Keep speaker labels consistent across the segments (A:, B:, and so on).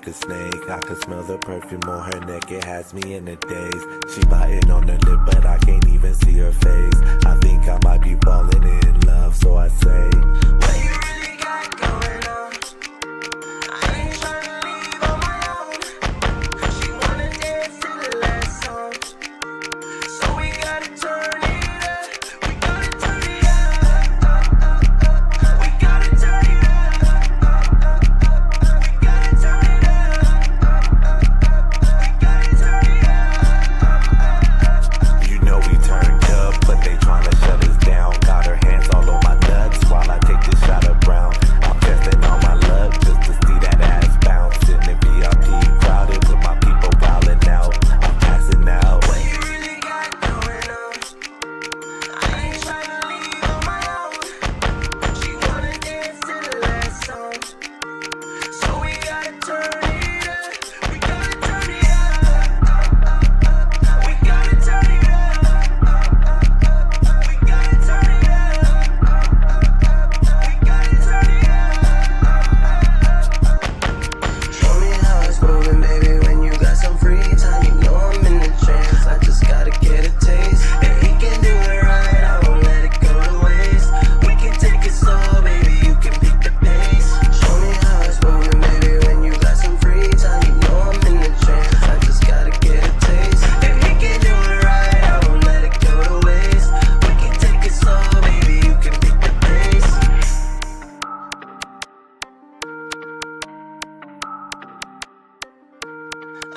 A: a snake. I could smell the perfume on her neck, it has me in a daze. She biting on the lip, but I can't even see her face. I think I might be falling in love, so I say, what you really got going on? I ain't tryna leave on my own. She wanna dance to the last song, so we gotta turn it up. We gotta turn it up. We gotta turn it up. We gotta turn it up. We gotta turn it up. You know we turned up, but they tryna shut us down. Got her hands all on my nuts while I take this shot of brown. I'm testing all my luck just to see that ass bounce in the VIP crowded with my people wildin' out. I'm passing out. What you really got going on? I ain't tryna leave on my own. She wanna dance to the last song, so we gotta turn it up. We gotta turn it up. We gotta turn it up. We gotta turn it up. We gotta turn it up. Show me how it's moving, baby, when you got some free time. You know I'm in the trance, I just gotta get a taste. If he can do it right, I won't let it go to waste. We can take it slow, baby, you can pick the pace. Show me how it's moving, baby, when you got some free time. You know I'm in the trance, I just gotta get a taste. If he can do it right, I won't let it go to waste. We can take it slow, baby, you can pick the pace.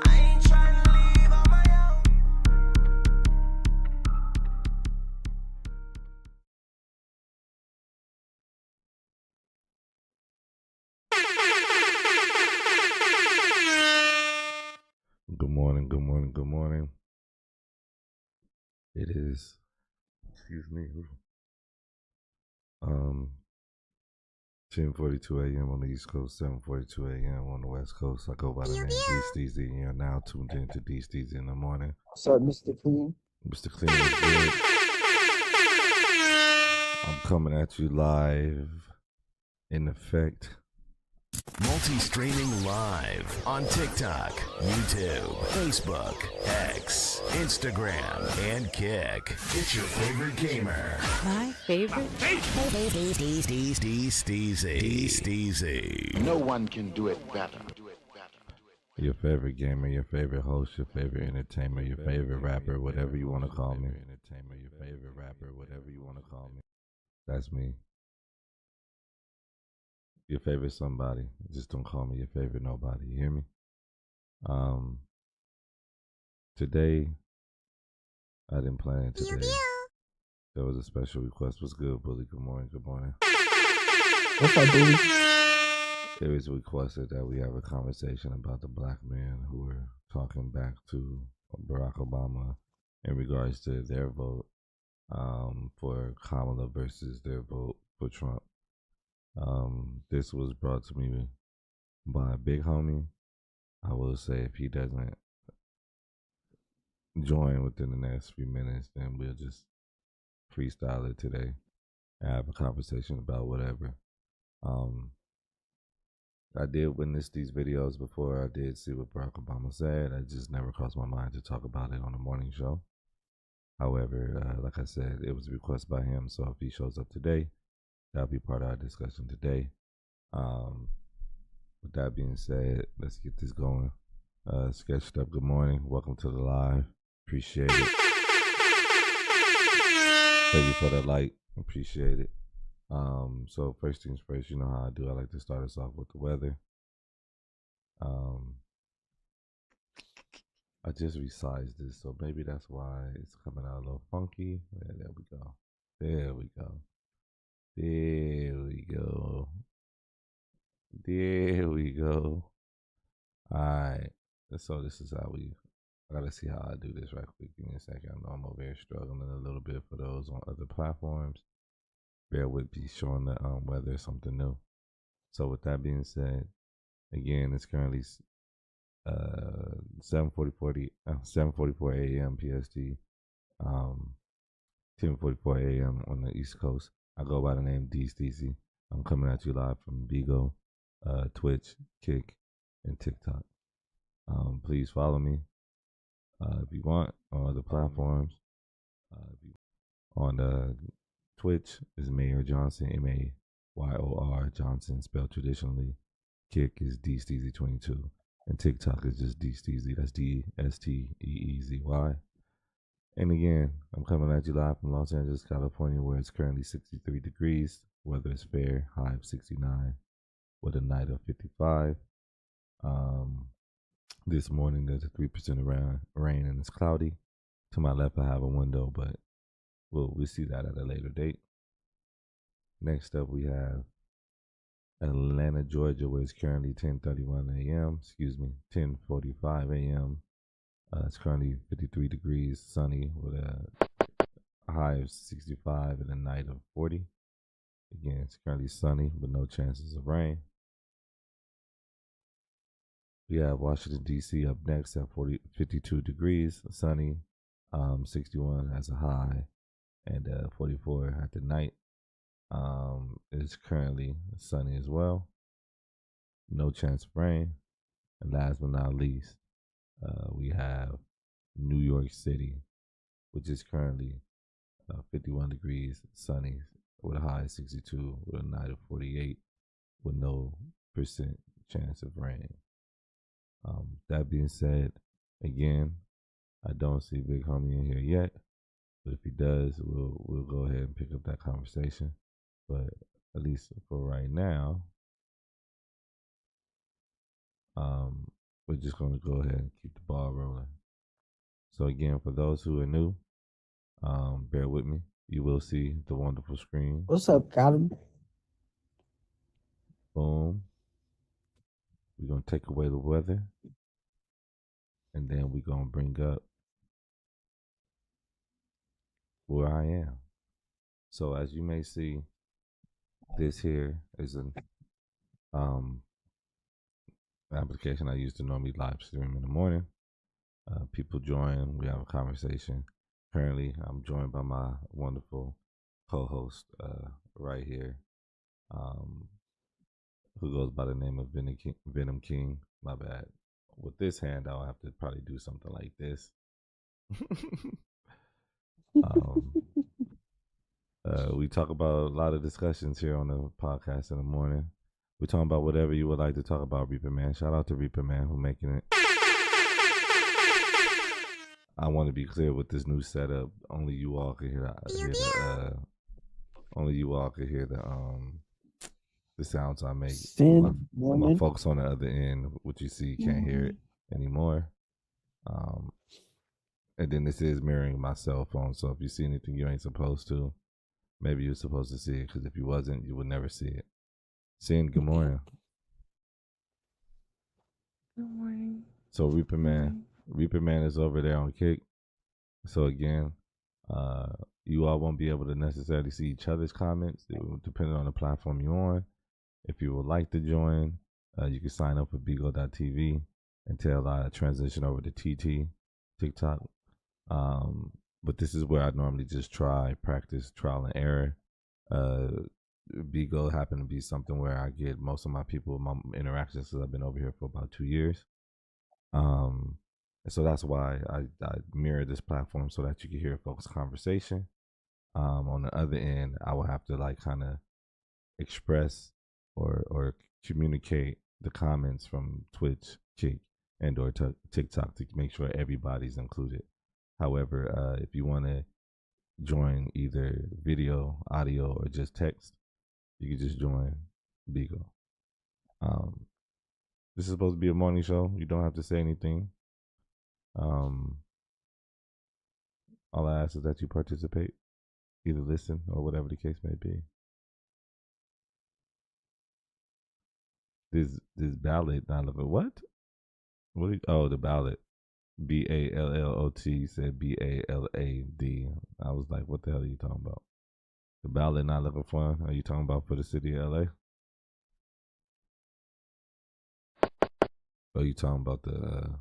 A: I ain't tryna leave on my own.
B: Good morning, good morning, good morning. It is, excuse me, 10:42 a.m. on the East Coast, 7:42 a.m. on the West Coast. I go by the name D Steezy, and you're now tuned in to D Steezy in the morning.
C: What's up, Mr. Clean?
B: Mr. Clean is good. I'm coming at you live, in effect.
D: Multi-streaming live on TikTok, YouTube, Facebook, X, Instagram, and Kick. It's your favorite gamer.
E: My favorite?
D: Steezy.
F: No one can do it better.
B: Your favorite gamer, your favorite host, your favorite entertainer, your favorite rapper, whatever you want to call me. Your favorite rapper, whatever you want to call me. That's me. Your favorite somebody. Just don't call me your favorite nobody. You hear me? Today, I didn't plan it today. There was a special request. What's good, Bully? Good morning, good morning.
C: What's up, Bully?
B: It was requested that we have a conversation about the black men who were talking back to Barack Obama in regards to their vote for Kamala versus their vote for Trump. This was brought to me by a big homie. I will say if he doesn't join within the next few minutes, then we'll just freestyle it today and have a conversation about whatever. I did witness these videos before. I did see what Barack Obama said. I just never crossed my mind to talk about it on the morning show. However, like I said, it was a request by him, so if he shows up today, that'll be part of our discussion today. With that being said, let's get this going. Sketched Up, good morning. Welcome to the live. Appreciate it. Thank you for that like. Appreciate it. So first things first, you know how I do. I like to start us off with the weather. I just resized this, so maybe that's why it's coming out a little funky. Yeah, there we go. There we go. There we go. There we go. Alright. So this is how I gotta see how I do this right quick. Give me a second. I know I'm over here struggling a little bit for those on other platforms. Bear with me showing the weather something new. So with that being said, again, it's currently 7:44 a.m. PST, 10:44 a.m. on the East Coast. I go by the name D Steezy. I'm coming at you live from Bigo, Twitch, Kick, and TikTok. Please follow me if you want on other platforms. On Twitch is Mayor Johnson, Mayor Johnson, spelled traditionally. Kick is DSteezy22. And TikTok is just DSteezy. That's DSTEEZY. And again, I'm coming at you live from Los Angeles, California, where it's currently 63 degrees. Weather is fair, high of 69, with a night of 55. This morning there's a 3% around rain and it's cloudy. To my left, I have a window, but we'll see that at a later date. Next up, we have Atlanta, Georgia, where it's currently 10:31 a.m. 10:45 a.m. It's currently 53 degrees, sunny with a high of 65 and a night of 40. Again, it's currently sunny with no chances of rain. We have Washington, D.C. up next at 52 degrees, sunny, 61 as a high, and 44 at the night. It's currently sunny as well. No chance of rain. And last but not least, we have New York City, which is currently 51 degrees, sunny, with a high of 62, with a night of 48, with no percent chance of rain. That being said, again, I don't see Big Homie in here yet, but if he does, we'll go ahead and pick up that conversation. But at least for right now, we're just going to go ahead and keep the ball rolling. So again, for those who are new, bear with me. You will see the wonderful screen.
C: What's up, Callum?
B: Boom. We're going to take away the weather. And then we're going to bring up where I am. So as you may see, this here is an application I use to normally live stream in the morning. People join, we have a conversation. Currently, I'm joined by my wonderful co-host right here, who goes by the name of Venom King. My bad. With this hand, I'll have to probably do something like this. We talk about a lot of discussions here on the podcast in the morning. We're talking about whatever you would like to talk about, Reaper Man. Shout out to Reaper Man for making it. I want to be clear with this new setup. Only you all can hear the sounds I make. My folks on the other end, what you see, can't hear it anymore. And then this is mirroring my cell phone, so if you see anything you ain't supposed to, maybe you're supposed to see it, because if you wasn't, you would never see it. Sin, good morning.
E: Good morning.
B: So Reaper Man is over there on Kick. So again, you all won't be able to necessarily see each other's comments, depending on the platform you're on. If you would like to join, you can sign up for Bigo.tv until I transition over to TikTok. But this is where I normally just practice trial and error. Bigo happened to be something where I get most of my people, my interactions, because I've been over here for about 2 years. And so that's why I mirror this platform so that you can hear folks' conversation. On the other end, I will have to kind of express or communicate the comments from Twitch, Kick, and or TikTok to make sure everybody's included. However, if you want to join either video, audio, or just text, you can just join Bigo. This is supposed to be a morning show. You don't have to say anything. All I ask is that you participate, either listen or whatever the case may be. This ballot, not of it. What? The ballot. BALLOT said BALAD. I was like, what the hell are you talking about? The ballot not looking fun? Are you talking about for the city of LA? Or are you talking about the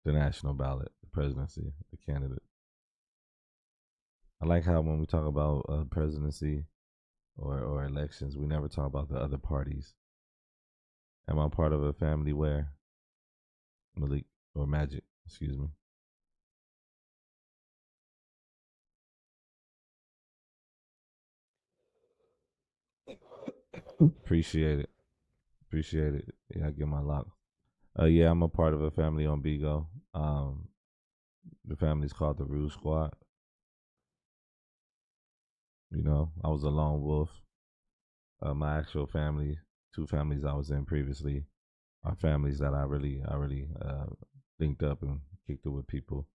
B: national ballot, the presidency, the candidate? I like how when we talk about presidency or elections, we never talk about the other parties. Am I part of a family where Malik or Magic? Excuse me. Appreciate it. Appreciate it. Yeah, I get my lock. Yeah, I'm a part of a family on Bigo. The family's called the Ruse Squad. You know, I was a lone wolf. My actual family, two families I was in previously, are families that I really linked up and kicked it with people.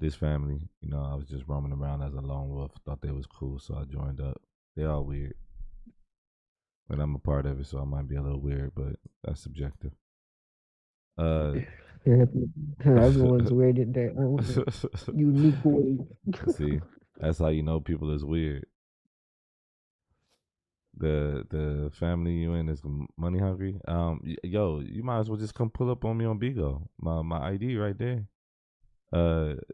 B: This family, you know, I was just roaming around as a lone wolf. Thought they was cool, so I joined up. They all weird, and I'm a part of it, so I might be a little weird, but that's subjective.
C: Everyone's weird in their own unique way.
B: See, that's how you know people is weird. The family you in is money hungry. Yo, you might as well just come pull up on me on Bigo. My ID right there.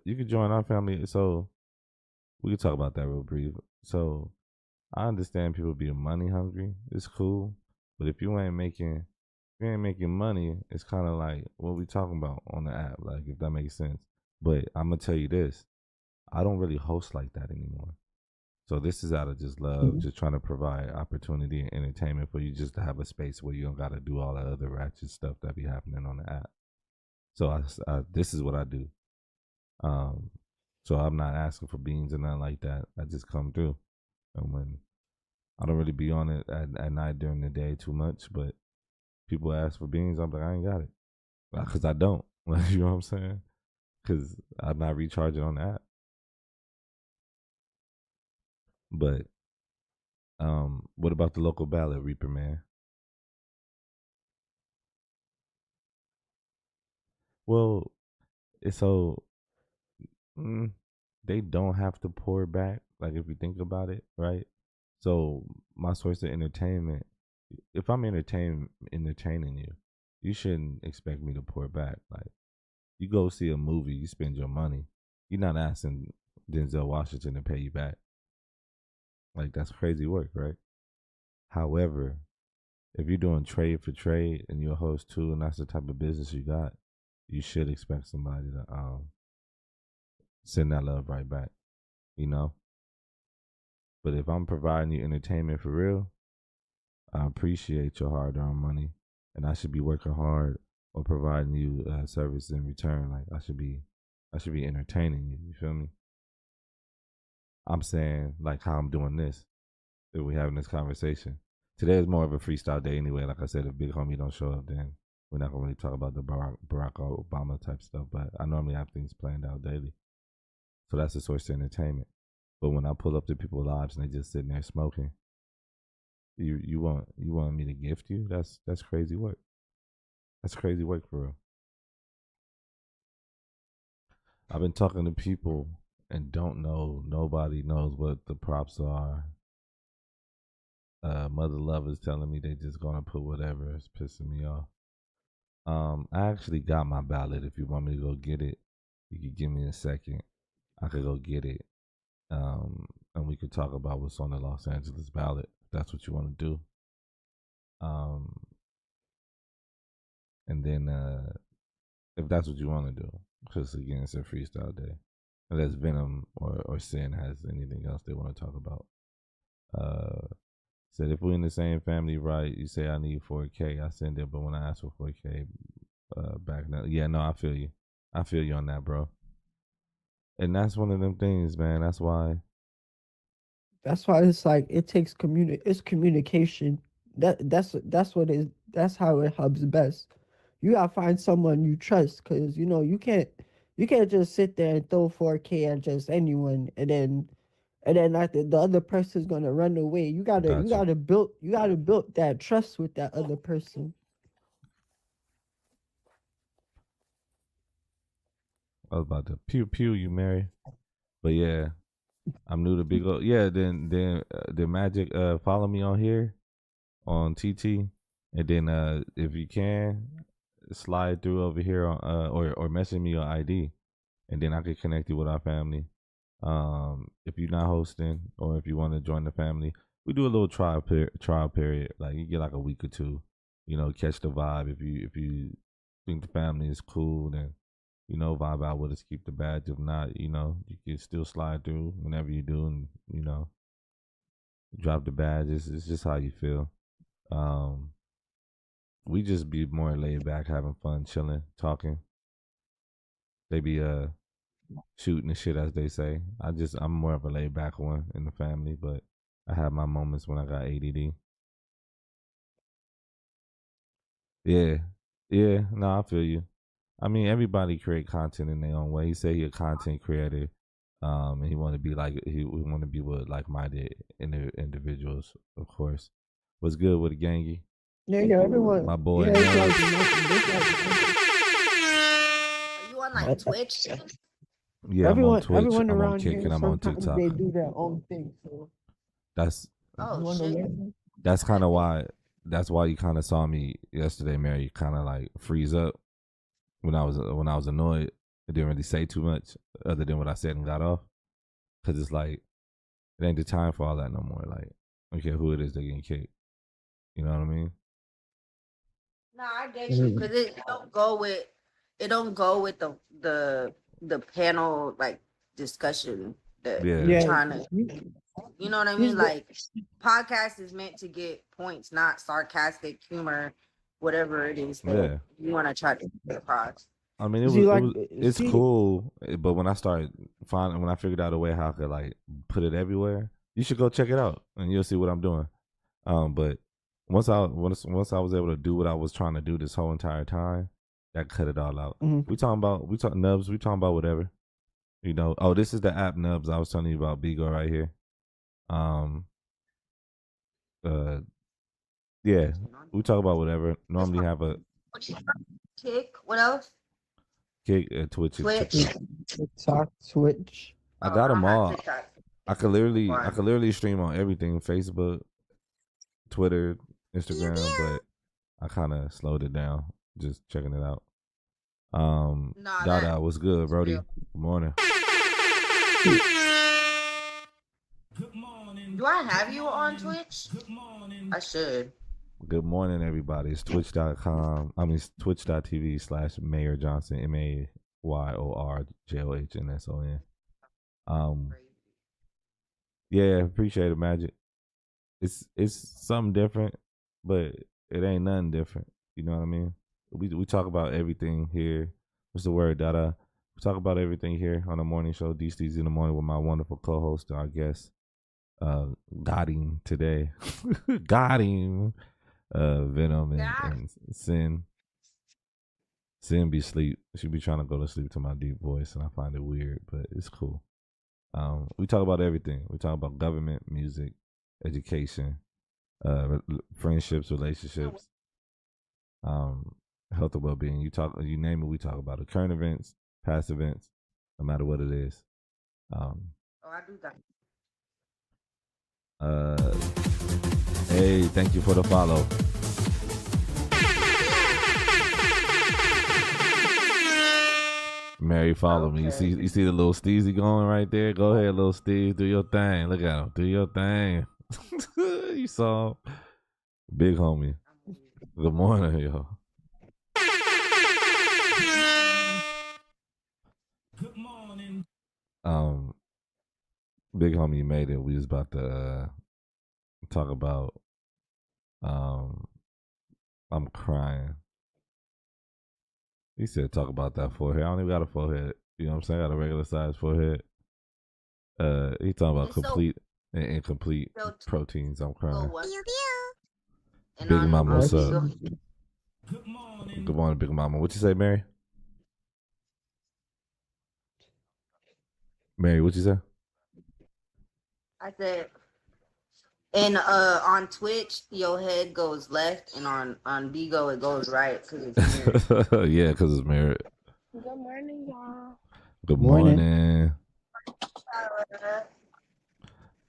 B: You could join our family. So we could talk about that real brief. So I understand people being money hungry. It's cool, but if you ain't making money, it's kind of like what we talking about on the app. Like if that makes sense. But I'm gonna tell you this: I don't really host like that anymore. So this is out of just love, just trying to provide opportunity and entertainment for you, just to have a space where you don't got to do all the other ratchet stuff that be happening on the app. So this is what I do. So I'm not asking for beans or nothing like that. I just come through, and when I don't really be on it at night during the day too much, but people ask for beans, I'm like, I ain't got it, because I don't. You know what I'm saying? Because I'm not recharging on the app. But what about the local ballot, Reaper Man? Well, it's so they don't have to pour back. Like if you think about it, right? So my source of entertainment, if I'm entertaining you, you shouldn't expect me to pour back. Like you go see a movie, you spend your money. You're not asking Denzel Washington to pay you back. Like that's crazy work, right? However, if you're doing trade for trade and you're a host too, and that's the type of business you got, you should expect somebody to send that love right back, you know? But if I'm providing you entertainment for real, I appreciate your hard earned money and I should be working hard or providing you service in return. Like I should be entertaining you. You feel me? I'm saying like how I'm doing this, that we're having this conversation. Today is more of a freestyle day anyway. Like I said, if big homie don't show up, then we're not gonna really talk about the Barack Obama type stuff. But I normally have things planned out daily. So that's the source of entertainment. But when I pull up to people's lives and they just sitting there smoking, you want me to gift you? That's crazy work. That's crazy work for real. I've been talking to people and don't know. Nobody knows what the props are. Mother Love is telling me they just gonna put whatever. It's pissing me off. I actually got my ballot. If you want me to go get it, you could give me a second. I could go get it. And we could talk about what's on the Los Angeles ballot. If that's what you want to do. And then if that's what you want to do, because again, it's a freestyle day. Unless Venom or Sin has anything else they want to talk about. Said if we're in the same family, right? You say I need 4K, I send it, but when I ask for 4K, back now, yeah, no, I feel you. I feel you on that, bro. And that's one of them things, man. That's why
C: It's like it takes it's communication. That's what it is. That's how it hubs best. You gotta find someone you trust, cause you can't just sit there and throw 4K at just anyone, and then like the other person's gonna run away.
B: got you.
C: You gotta build that trust with that other person.
B: I was about to pew pew you, Mary. But yeah, I'm new to Big O. Yeah, then the Magic follow me on here on TT, and then if you can slide through over here on or message me on ID, and then I can connect you with our family. If you're not hosting or if you want to join the family, we do a little trial period. Like you get like a week or two. catch the vibe. If you think the family is cool, then vibe out with us, keep the badge. If not, you can still slide through whenever you do, and drop the badge. It's just how you feel. We just be more laid back, having fun, chilling, talking. They be shooting the shit, as they say. I'm more of a laid back one in the family, but I have my moments when I got ADD. Yeah, yeah. No, I feel you. I mean, everybody create content in their own way. He said he a content creator, and he want to be want to be with like-minded individuals, of course. What's good with the gangy?
C: Yeah, everyone.
B: My boy,
C: Yeah,
B: Nubs.
F: Are you on like Twitch?
B: Yeah, I'm on Twitch.
C: Everyone
B: I'm on
C: around
B: Kick,
C: here,
B: and I'm on
C: sometimes
B: TikTok.
C: they do their own thing. So
B: That's
F: Oh shit!
B: that's kind of why. That's why you kind of saw me yesterday, Mary. Kind of like freeze up when I was annoyed. I didn't really say too much other than what I said and got off. Cause it's like it ain't the time for all that no more. Like, I don't care who it is, they getting kicked. You know what I mean?
F: No, I get you because it don't go with the panel like discussion that
B: Yeah.
F: you're
C: yeah,
F: trying to. You know what I mean? Like podcast is meant to get points, not sarcastic humor, whatever it is that you want to try to get across.
B: I mean, it's cool, but when I figured out a way how I could like put it everywhere, you should go check it out and you'll see what I'm doing. But once I was able to do what I was trying to do this whole entire time, that cut it all out.
C: Mhm.
B: We talking Nubs, we talking about whatever. Oh, this is the app Nubs I was telling you about, Bigo right here. Yeah, we talk about whatever. Normally have a
F: Kick. What else?
B: Kick, Twitch.
C: TikTok, Twitch.
B: I got them all.
F: TikTok.
B: I could literally stream on everything: Facebook, Twitter, Instagram. But I kind of slowed it down, just checking it out. Dada, what's good, Brody? Good morning.
F: Do I have you on Twitch? I should.
B: Good morning, everybody. It's twitch.com. I mean, it's twitch.tv/Mayor Johnson, MAYORJOHNSON. Yeah, appreciate it, Magic. It's something different, but it ain't nothing different. You know what I mean? We talk about everything here. What's the word, Dada? We talk about everything here on the morning show, DC's in the morning, with my wonderful co-host, our guest, got him today. Got him. Venom and Sin. Sin be sleep. She be trying to go to sleep to my deep voice, and I find it weird, but it's cool. We talk about everything. We talk about government, music, education, friendships, relationships, health and well-being. You name it, we talk about it. Current events, past events, no matter what it is.
F: I do that.
B: Hey, thank you for the follow. Mary, follow me. You see the little Steezy going right there? Go ahead, little Steve. Do your thing. Look at him. Do your thing. You saw him. Big homie. Good morning, yo.
G: Good morning.
B: Big homie, you made it. We was about to talk about I'm crying. He said talk about that forehead. I don't even got a forehead. You know what I'm saying? I got a regular size forehead. He talking about complete and incomplete proteins. I'm crying. Big Mama, what's up?
G: Good morning.
B: Good morning, Big Mama. What you say, Mary? Mary, what you say?
F: I said, and on Twitch, your head goes left, and on Bigo it goes right because it's mirrored.
B: Yeah, because it's mirrored.
E: Good morning, y'all.
B: Good morning.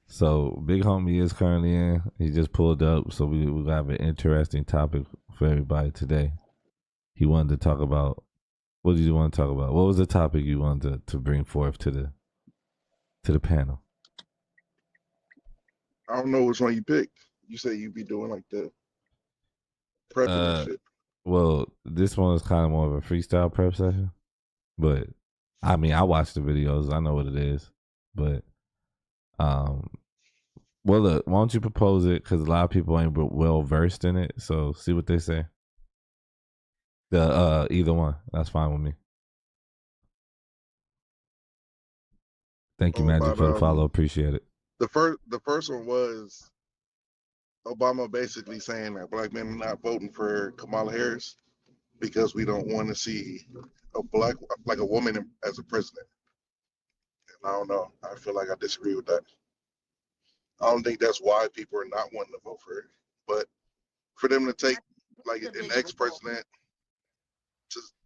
B: So Big Homie is currently in. He just pulled up, so we have an interesting topic for everybody today. He wanted to talk about. What did you want to talk about? What was the topic you wanted to bring forth to the panel?
H: I don't know which one you picked. You said you'd be doing like the prepping and shit.
B: Well, this one is kind of more of a freestyle prep session, but I mean, I watched the videos. I know what it is, but well, look, why don't you propose it? Because a lot of people ain't well versed in it, so see what they say. The either one, that's fine with me. Thank you, Magic, for the follow. Appreciate it.
H: The first one was Obama basically saying that black men are not voting for Kamala Harris because we don't want to see a woman as a president. And I don't know. I feel like I disagree with that. I don't think that's why people are not wanting to vote for her. But for them to take like an ex-president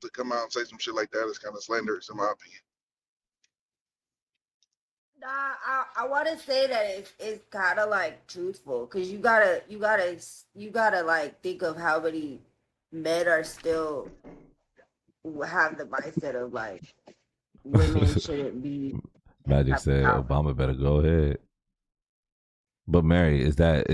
H: to come out and say some shit like that is kind of slanderous in my opinion.
F: Nah, I want to say that it's kind of like truthful because you gotta like think of how many men are still have the mindset of like women shouldn't be.
B: Magic said Obama better go ahead. But Mary, is that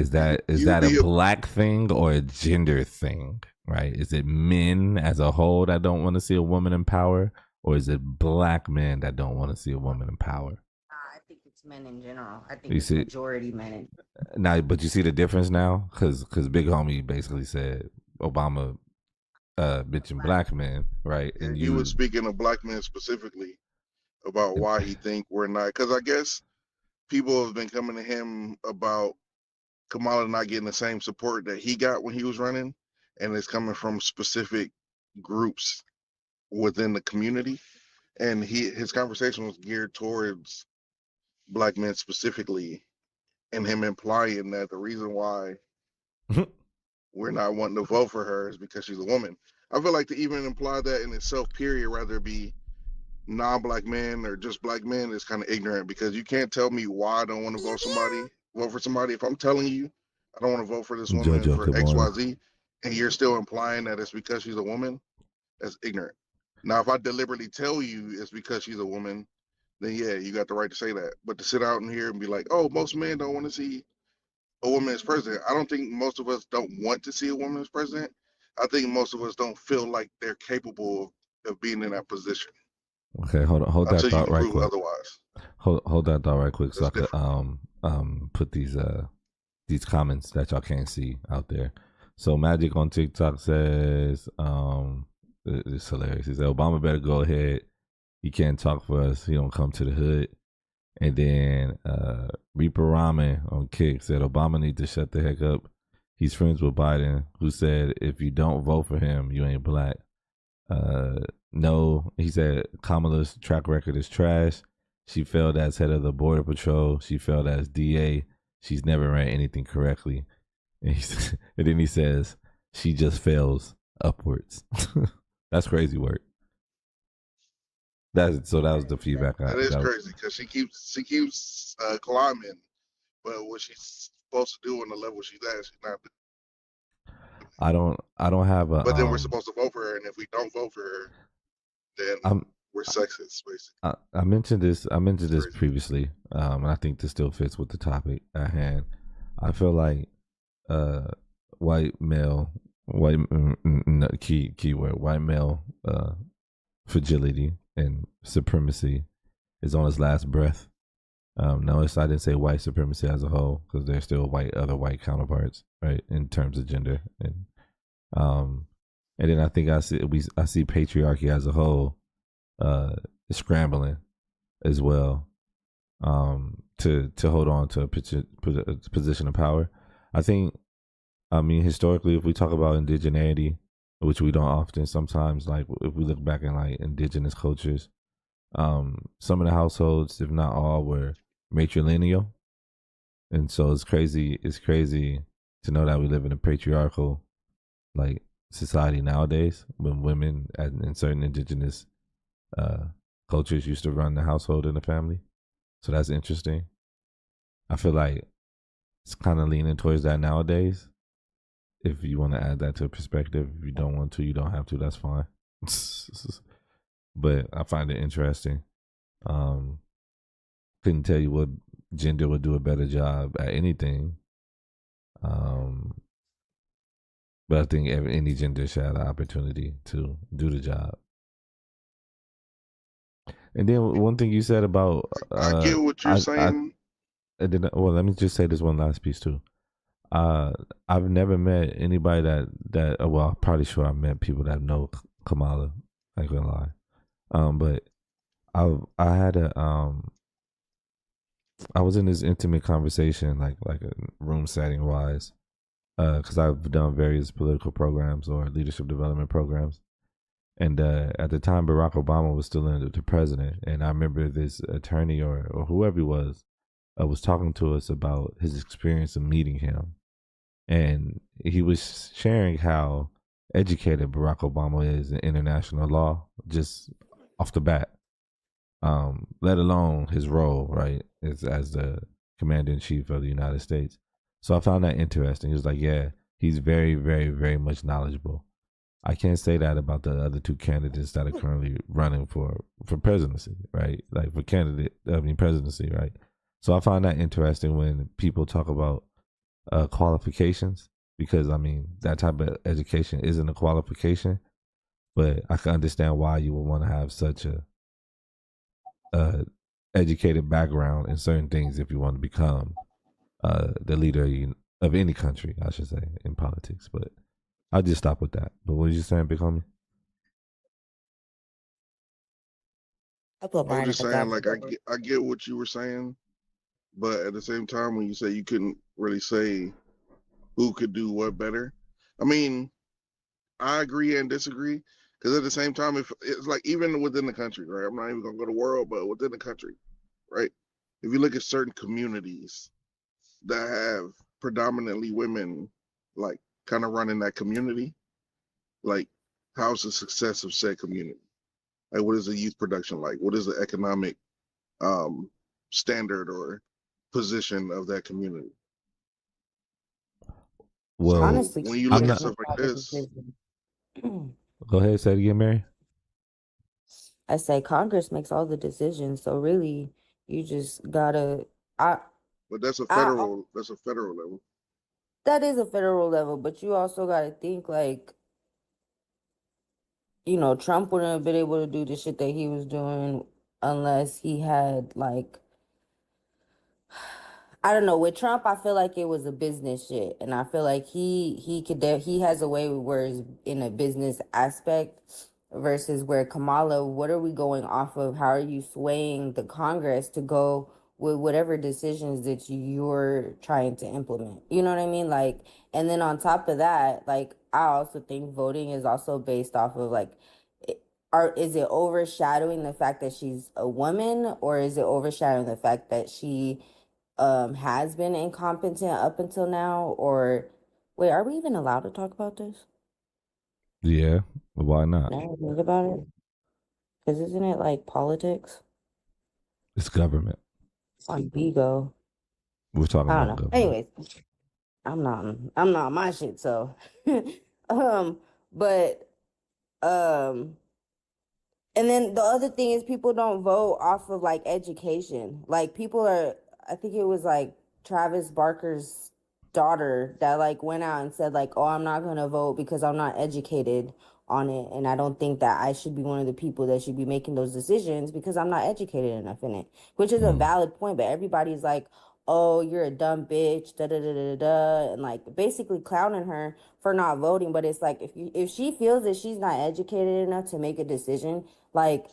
B: a black thing or a gender thing? Right? Is it men as a whole that don't want to see a woman in power, or is it black men that don't want to see a woman in power?
F: I think it's men in general. I think it's majority men.
B: Now, but you see the difference now, because Big Homie basically said Obama bitching black men, right?
H: And he was speaking of black men specifically about why he think we're not, because I guess people have been coming to him about Kamala not getting the same support that he got when he was running, and it's coming from specific groups within the community. And his conversation was geared towards black men specifically, and him implying that the reason why we're not wanting to vote for her is because she's a woman. I feel like to even imply that in itself, period, rather it be non-black men or just black men, is kind of ignorant, because you can't tell me why I don't want to vote for somebody. If I'm telling you I don't want to vote for this woman for XYZ, and you're still implying that it's because she's a woman, that's ignorant. Now, if I deliberately tell you it's because she's a woman, then yeah, you got the right to say that. But to sit out in here and be like, oh, most men don't want to see a woman as president. I don't think most of us don't want to see a woman as president. I think most of us don't feel like they're capable of being in that position.
B: Okay, hold that thought right quick.
H: Otherwise,
B: hold that thought right quick, so I could put these comments that y'all can't see out there. So Magic on TikTok says, it's hilarious. He said Obama better go ahead. He can't talk for us. He don't come to the hood. And then Reaper Ramen on Kick said Obama needs to shut the heck up. He's friends with Biden, who said if you don't vote for him, you ain't black. No, he said Kamala's track record is trash. She failed as head of the Border Patrol. She failed as DA. She's never ran anything correctly. And then he says she just fails upwards. That's crazy work. That was the feedback.
H: That is crazy, because she keeps climbing, but what she's supposed to do on the level she's at, she's not.
B: I don't have a.
H: But then we're supposed to vote for her, and if we don't vote for her, then we're sexist, basically.
B: I mentioned this. Previously, and I think this still fits with the topic at hand. I feel like white male fragility and supremacy is on its last breath. Notice I didn't say white supremacy as a whole, because there's still other white counterparts, right, in terms of gender, and then I think I see patriarchy as a whole scrambling as well, to hold on to a position of power. I mean, historically, if we talk about indigeneity, which we don't often, sometimes, like if we look back in like indigenous cultures, some of the households, if not all, were matrilineal. And so it's crazy to know that we live in a patriarchal like society nowadays, when women in certain indigenous cultures used to run the household and the family. So that's interesting. I feel like it's kind of leaning towards that nowadays. If you want to add that to a perspective, if you don't want to, you don't have to, that's fine. But I find it interesting. Couldn't tell you what gender would do a better job at anything. But I think any gender should have the opportunity to do the job. And then one thing you said about
H: I get what you're saying.
B: and then, well, let me just say this one last piece too. I've never met anybody that well, I'm probably sure I've met people that know Kamala. I ain't gonna lie. But I had a I was in this intimate conversation, like a room setting wise, because I've done various political programs or leadership development programs, and at the time Barack Obama was still the president, and I remember this attorney or whoever he was talking to us about his experience of meeting him, and he was sharing how educated Barack Obama is in international law, just off the bat. Let alone his role, right, as the commander in chief of the United States. So I found that interesting. He was like, yeah, he's very, very, very much knowledgeable. I can't say that about the other two candidates that are currently running for presidency, right? Like presidency, right? So I find that interesting when people talk about qualifications, because I mean that type of education isn't a qualification, but I can understand why you would want to have such a educated background in certain things if you want to become the leader of any country, I should say, in politics. But I'll just stop with that. But what was you saying, big homie?
F: I put
H: I was
F: mine in
H: just
F: the
H: saying,
F: garbage.
H: like, I get what you were saying, but at the same time, when you say you couldn't really say who could do what better, I mean, I agree and disagree, because at the same time, if it's like even within the country, right? I'm not even gonna go to world, but within the country, right? If you look at certain communities that have predominantly women, like kind of running that community, like how's the success of said community? Like, what is the youth production like? What is the economic um, standard or position of that community?
B: Well,
H: So
F: Honestly,
H: when you
B: I'm
H: look at
B: not.
H: stuff like this,
B: Go ahead, say it again, Mary.
F: I say Congress makes all the decisions, so really, you just gotta. I,
H: but that's a
F: I,
H: federal level.
F: that is a federal level, but you also gotta think like, Trump wouldn't have been able to do the shit that he was doing unless he had like I don't know. With Trump, I feel like it was a business shit, and I feel like he has a way where it's in a business aspect versus where Kamala. What are we going off of? How are you swaying the Congress to go with whatever decisions that you're trying to implement? You know what I mean? Like, and then on top of that, like I also think voting is also based off of like. Is it overshadowing the fact that she's a woman, or is it overshadowing the fact that she has been incompetent up until now? Or wait, are we even allowed to talk about this?
B: Yeah, why not?
F: Now I think about it, because isn't it like politics
B: It's government.
F: on Bigo?
B: We're talking
F: I don't
B: about
F: know.
B: government.
F: Anyways, I'm not my shit. So, um, but um, and then the other thing is people don't vote off of like education. Like people are, I think it was like Travis Barker's daughter that like went out and said like, "Oh, I'm not going to vote because I'm not educated on it, and I don't think that I should be one of the people that should be making those decisions because I'm not educated enough in it." Which is a valid point, but everybody's like, "Oh, you're a dumb bitch," da da da da da, and like basically clowning her for not voting. But it's like if she feels that she's not educated enough to make a decision, like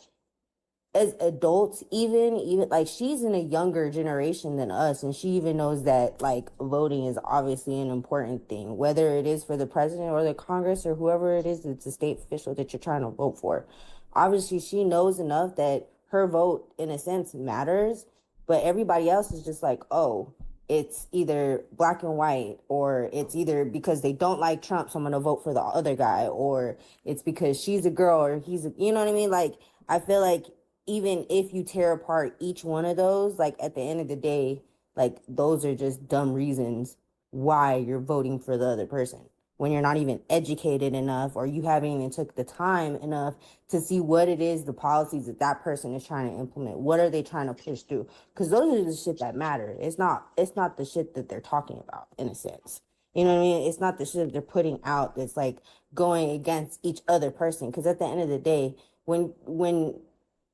F: as adults, even like she's in a younger generation than us, and she even knows that like voting is obviously an important thing, whether it is for the president or the Congress or whoever it is, it's a state official that you're trying to vote for. Obviously she knows enough that her vote in a sense matters, but everybody else is just like, oh, it's either black and white, or it's either because they don't like Trump, so I'm gonna vote for the other guy, or it's because she's a girl or you know what I mean? Like I feel like even if you tear apart each one of those, like at the end of the day, like those are just dumb reasons why you're voting for the other person when you're not even educated enough, or you haven't even took the time enough to see what it is, the policies that that person is trying to implement. What are they trying to push through? Because those are the shit that matter. It's not the shit that they're talking about in a sense. You know what I mean? It's not the shit that they're putting out that's like going against each other person. Because at the end of the day, when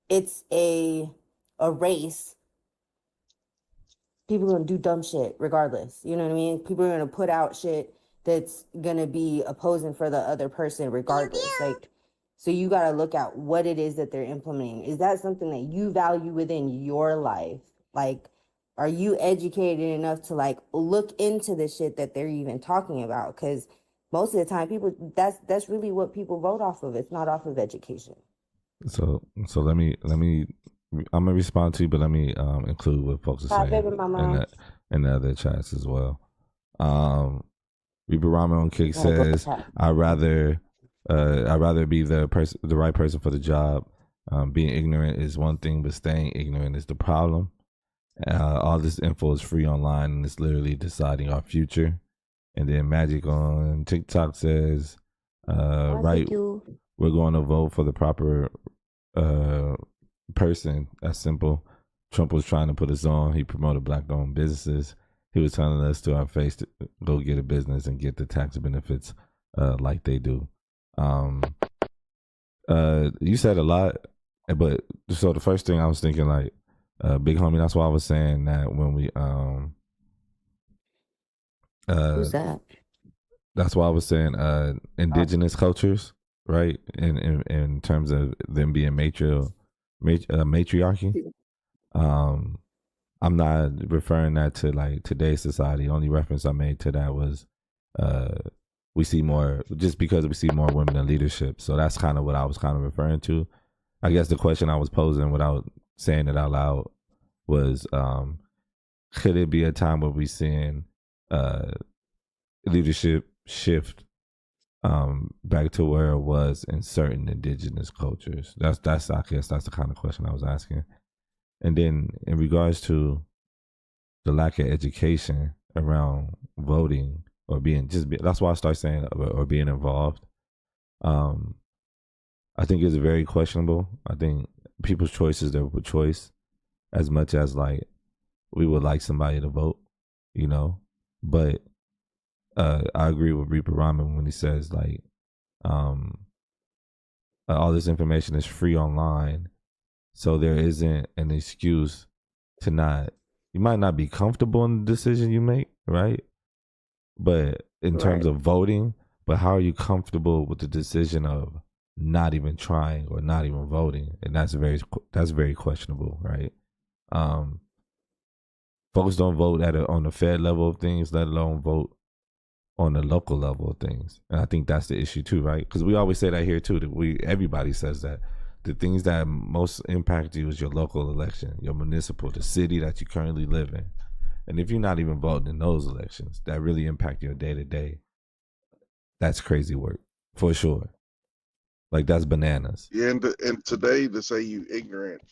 F: it's a race, people are gonna do dumb shit regardless. You know what I mean? People are gonna put out shit that's gonna be opposing for the other person regardless. Like, so you gotta look at what it is that they're implementing. Is that something that you value within your life? Like, are you educated enough to like look into the shit that they're even talking about? Because most of the time, people that's really what people vote off of. It's not off of education.
B: So let me I'm gonna respond to you, but let me include what folks are
F: Hi,
B: saying
F: baby mama.
B: in the other chats as well. Reba Rama on Kick
F: Gotta go
B: says,
F: chat.
B: I'd rather be the right person for the job. Being ignorant is one thing, but staying ignorant is the problem. All this info is free online, and it's literally deciding our future. And then Magic on TikTok says, right, we're going to vote for the proper person. That's simple. Trump was trying to put us on. He promoted black-owned businesses. He was telling us to our face to go get a business and get the tax benefits like they do. You said a lot, but so the first thing I was thinking, like, big homie. That's why I was saying that when we
F: Who's that?
B: that's why I was saying indigenous cultures, right? In terms of them being matriarchy. I'm not referring that to like today's society. The only reference I made to that was we see more just because we see more women in leadership. So that's kind of what I was kind of referring to. I guess the question I was posing without saying it out loud was could it be a time where we seeing leadership shift back to where it was in certain indigenous cultures? That's I guess that's the kind of question I was asking. And then in regards to the lack of education around voting or that's why I start saying or being involved. I think it's very questionable. I think people's choices their choice as much as like we would like somebody to vote, you know. But I agree with Reaper Rahman when he says like all this information is free online, so there isn't an excuse to not. You might not be comfortable in the decision you make, right? But in terms of voting, but how are you comfortable with the decision of not even trying or not even voting? And that's very questionable, right? Folks don't vote on the Fed level of things, let alone vote on the local level of things. And I think that's the issue too, right? Because we always say that here too, that everybody says that the things that most impact you is your local election, your municipal, the city that you currently live in. And if you're not even voting in those elections that really impact your day to day, that's crazy work for sure. Like that's bananas.
H: Yeah, and today to say you ignorant,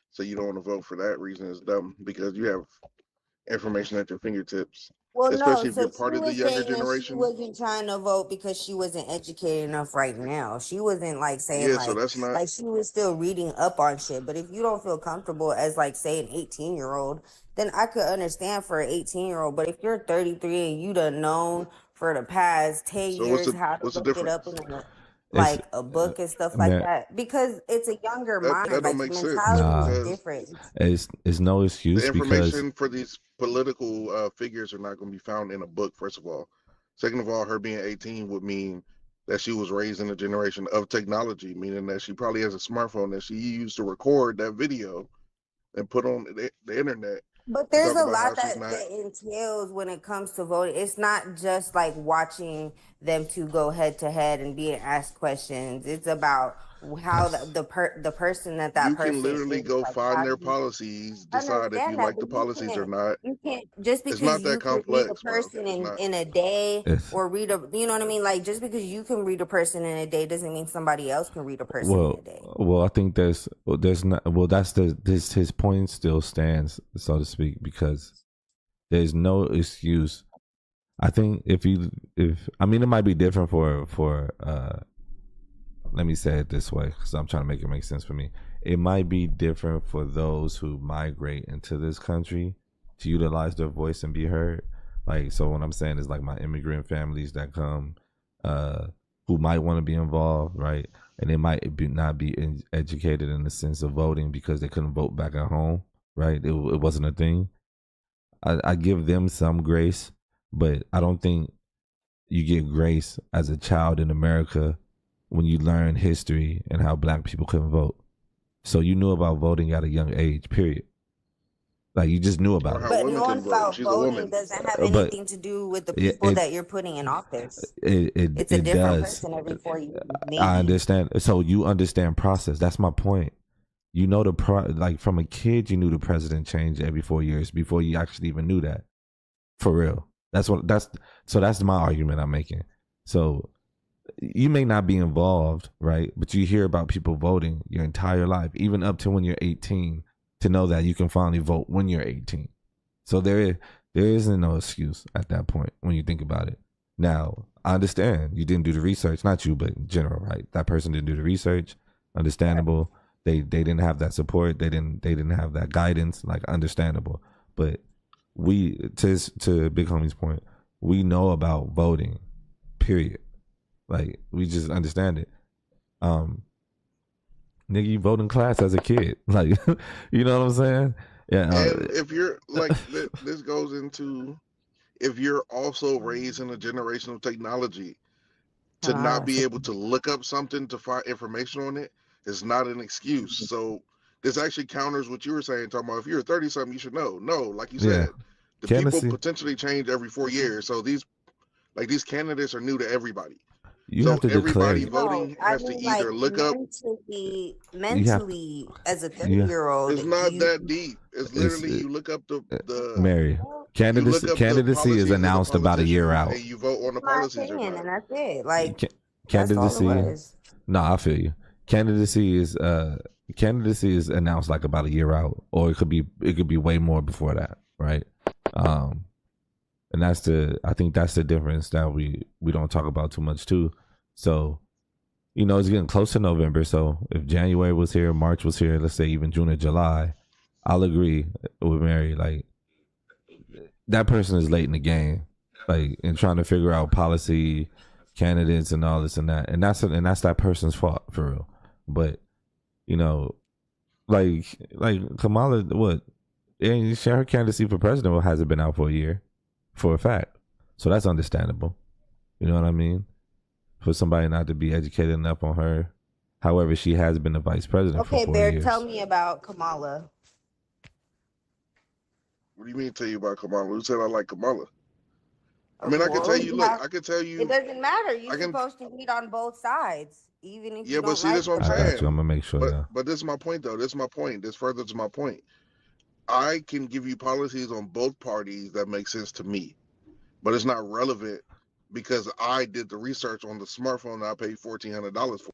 H: so you don't want to vote for that reason is dumb because you have information at your fingertips.
F: Well, no,
H: Especially if
F: so
H: you're
F: she
H: part of the
F: was
H: younger
F: saying that she
H: generation.
F: wasn't trying to vote because she wasn't educated enough right now. She wasn't like saying
H: Yeah, so that's not.
F: like she was still reading up on shit. But if you don't feel comfortable as like say an 18-year-old, then I could understand for an 18-year-old. But if you're 33 and you done known for the past 10
H: So what's
F: years
H: the
F: how to
H: what's the
F: look it up
H: difference?
F: in
B: It's
F: like a book and stuff like
B: man,
F: that, because it's a younger
H: That
F: mind,
H: don't
F: like the
H: make sense
F: mentality is
B: nah.
H: because
F: different.
B: It's no
H: the
B: excuse because
H: information for these political figures are not going to be found in a book. First of all, second of all, her being 18 would mean that she was raised in a generation of technology, meaning that she probably has a smartphone that she used to record that video and put on the internet
F: But
H: and
F: there's
H: talk
F: a
H: about how
F: lot
H: she's not.
F: that entails when it comes to voting. It's not just like watching them to go head to head and being asked questions. It's about how
B: that's
F: the person that
H: You can
F: person
H: literally
F: is.
H: go
F: Like, how
H: find
F: do
H: their
F: you
H: policies, decide if you
F: understand that?
H: like
F: But
H: the policies or not.
F: you can't just
H: It's
F: because
H: not that
F: you can read a
H: complex, bro.
F: person
H: It's not.
F: in a day
B: it's
F: or read a, you know what I mean? Like, just because you can read a person in a day doesn't mean somebody else can read a person in a day.
B: I think there's not that's his point still stands, so to speak, because there's no excuse. I think if I mean it might be different for let me say it this way because I'm trying to make it make sense for me. It might be different for those who migrate into this country to utilize their voice and be heard, Like, so what I'm saying is like my immigrant families that come, who might want to be involved, right? And they might not be educated in the sense of voting because they couldn't vote back at home, right? It wasn't a thing. I give them some grace, but I don't think you get grace as a child in America when you learn history and how black people couldn't vote. So you knew about voting at a young age, period. Like you just knew
H: Or
B: about
H: how
B: it.
F: But
H: women
F: knowing
H: couldn't vote.
F: about
H: She's a
F: voting
H: woman.
F: doesn't have
B: But
F: anything to do with the
B: it
F: people
B: it
F: that you're putting in office.
B: it,
F: It's a
B: it
F: different
B: does.
F: person every 4 years,
B: I
F: maybe.
B: understand. So you understand process. That's my point. You know like from a kid, you knew the president changed every 4 years before you actually even knew that. For real. That's my argument I'm making. So you may not be involved, right? But you hear about people voting your entire life, even up to when you're 18, to know that you can finally vote when you're 18. So there isn't no excuse at that point when you think about it. Now, I understand you didn't do the research, not you, but in general, right? That person didn't do the research. Understandable. They didn't have that support. They didn't have that guidance. Like understandable. But we to Big Homie's point, we know about voting. Period. Like we just understand it. Nigga, you vote in class as a kid. Like you know what I'm saying? Yeah.
H: And if you're like, this goes into if you're also raised in a generation of technology, to not be able to look up something to find information on it is not an excuse. So this actually counters what you were saying, talking about if you're 30 something, you should know. No, like you
B: Yeah.
H: said, the people
B: Candidacy.
H: potentially change every 4 years. So these candidates are new to everybody.
B: You
H: So
B: have to
H: everybody
B: declare.
H: voting
F: No, I
H: has to
F: mean
H: either
F: like
H: look up.
B: You have.
F: mentally, as a
B: You.
F: 30-year-old,
H: It's not
F: you
H: that deep. It's
B: It's
H: literally you look up the
B: Mary.
H: you look up the
B: Candidacy is
H: policies of the
B: announced about a year
H: politicians
B: out.
H: and you vote on the
F: my
H: policies or
F: opinion,
H: not.
F: and that's it. Like
B: Ca-
F: that's all it
B: Candidacy.
F: was.
B: No, I feel you. Candidacy is announced like about a year out, or it could be way more before that, right? And I think that's the difference that we don't talk about too much too. So, it's getting close to November. So if January was here, March was here, let's say even June or July, I'll agree with Mary. Like that person is late in the game, like in trying to figure out policy, candidates, and all this and that, and that's that person's fault for real. But like Kamala, what? And her candidacy for president hasn't been out for a year, for a fact. So that's understandable. You know what I mean? For somebody not to be educated enough on her. However, she has been the vice president for
F: Okay,
B: 4
F: Bear,
B: years.
F: tell me about Kamala.
H: What do you mean tell you about Kamala? Who said I like Kamala? I mean, I can
F: Well,
H: tell you.
F: you
H: Look,
F: have-
H: I can tell you.
F: It doesn't matter. You're
H: I can.
F: supposed to read on both sides, even if
H: Yeah,
F: you
H: but
F: don't
H: see,
F: like
H: this is what
F: the
H: I'm
B: I got
H: saying.
B: you. I'm gonna make sure.
H: But this is my point, though. This is my point. This further to my point. I can give you policies on both parties that make sense to me, but it's not relevant because I did the research on the smartphone that I paid $1,400 for.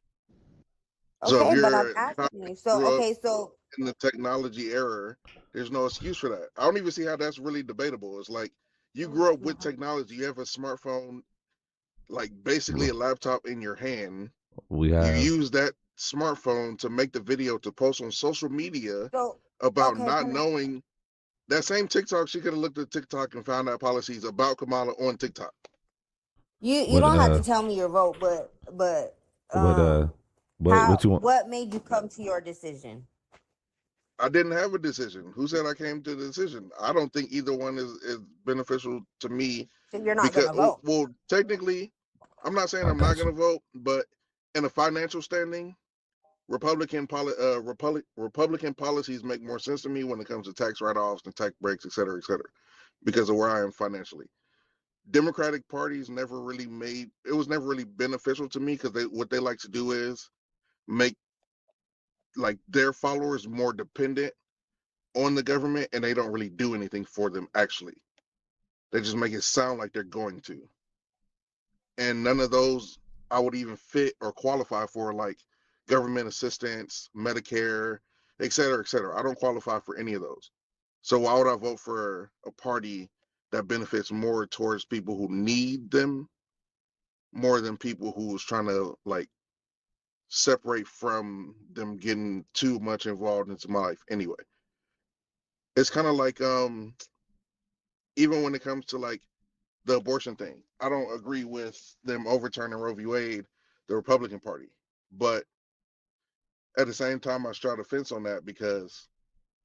H: So if
F: Okay, but I'm
H: you're not
F: asking you. So
H: grew up
F: okay, so
H: in the technology era, there's no excuse for that. I don't even see how that's really debatable. It's like you grew up with technology. You have a smartphone, like basically a laptop in your hand.
B: We
H: You
B: have.
H: use that smartphone to make the video to post on social media
F: so
H: about
F: okay,
H: not
F: can I-
H: knowing that same TikTok. She could have looked at TikTok and found out policies about Kamala on TikTok.
F: you
B: What,
F: don't have to tell me your vote, but
B: what you want?
F: what made you come to your decision?
H: I didn't have a decision. Who said I came to the decision? I don't think either one is beneficial to me.
F: So you're not
H: Because,
F: gonna vote.
H: well, technically, I'm not saying
B: I
H: I'm not
B: got
H: going
B: you.
H: to vote, but in a financial standing, Republican policies make more sense to me when it comes to tax write-offs and tax breaks, et cetera, because of where I am financially. Democratic parties never really was never really beneficial to me because what they like to do is make like their followers more dependent on the government, and they don't really do anything for them actually. They just make it sound like they're going to. And none of those I would even fit or qualify for, like government assistance, Medicare, et cetera, et cetera. I don't qualify for any of those. So why would I vote for a party that benefits more towards people who need them more than people who's trying to like separate from them getting too much involved into my life anyway? It's kind of like even when it comes to like the abortion thing. I don't agree with them overturning Roe v. Wade, the Republican Party. But at the same time, I straddle the fence on that because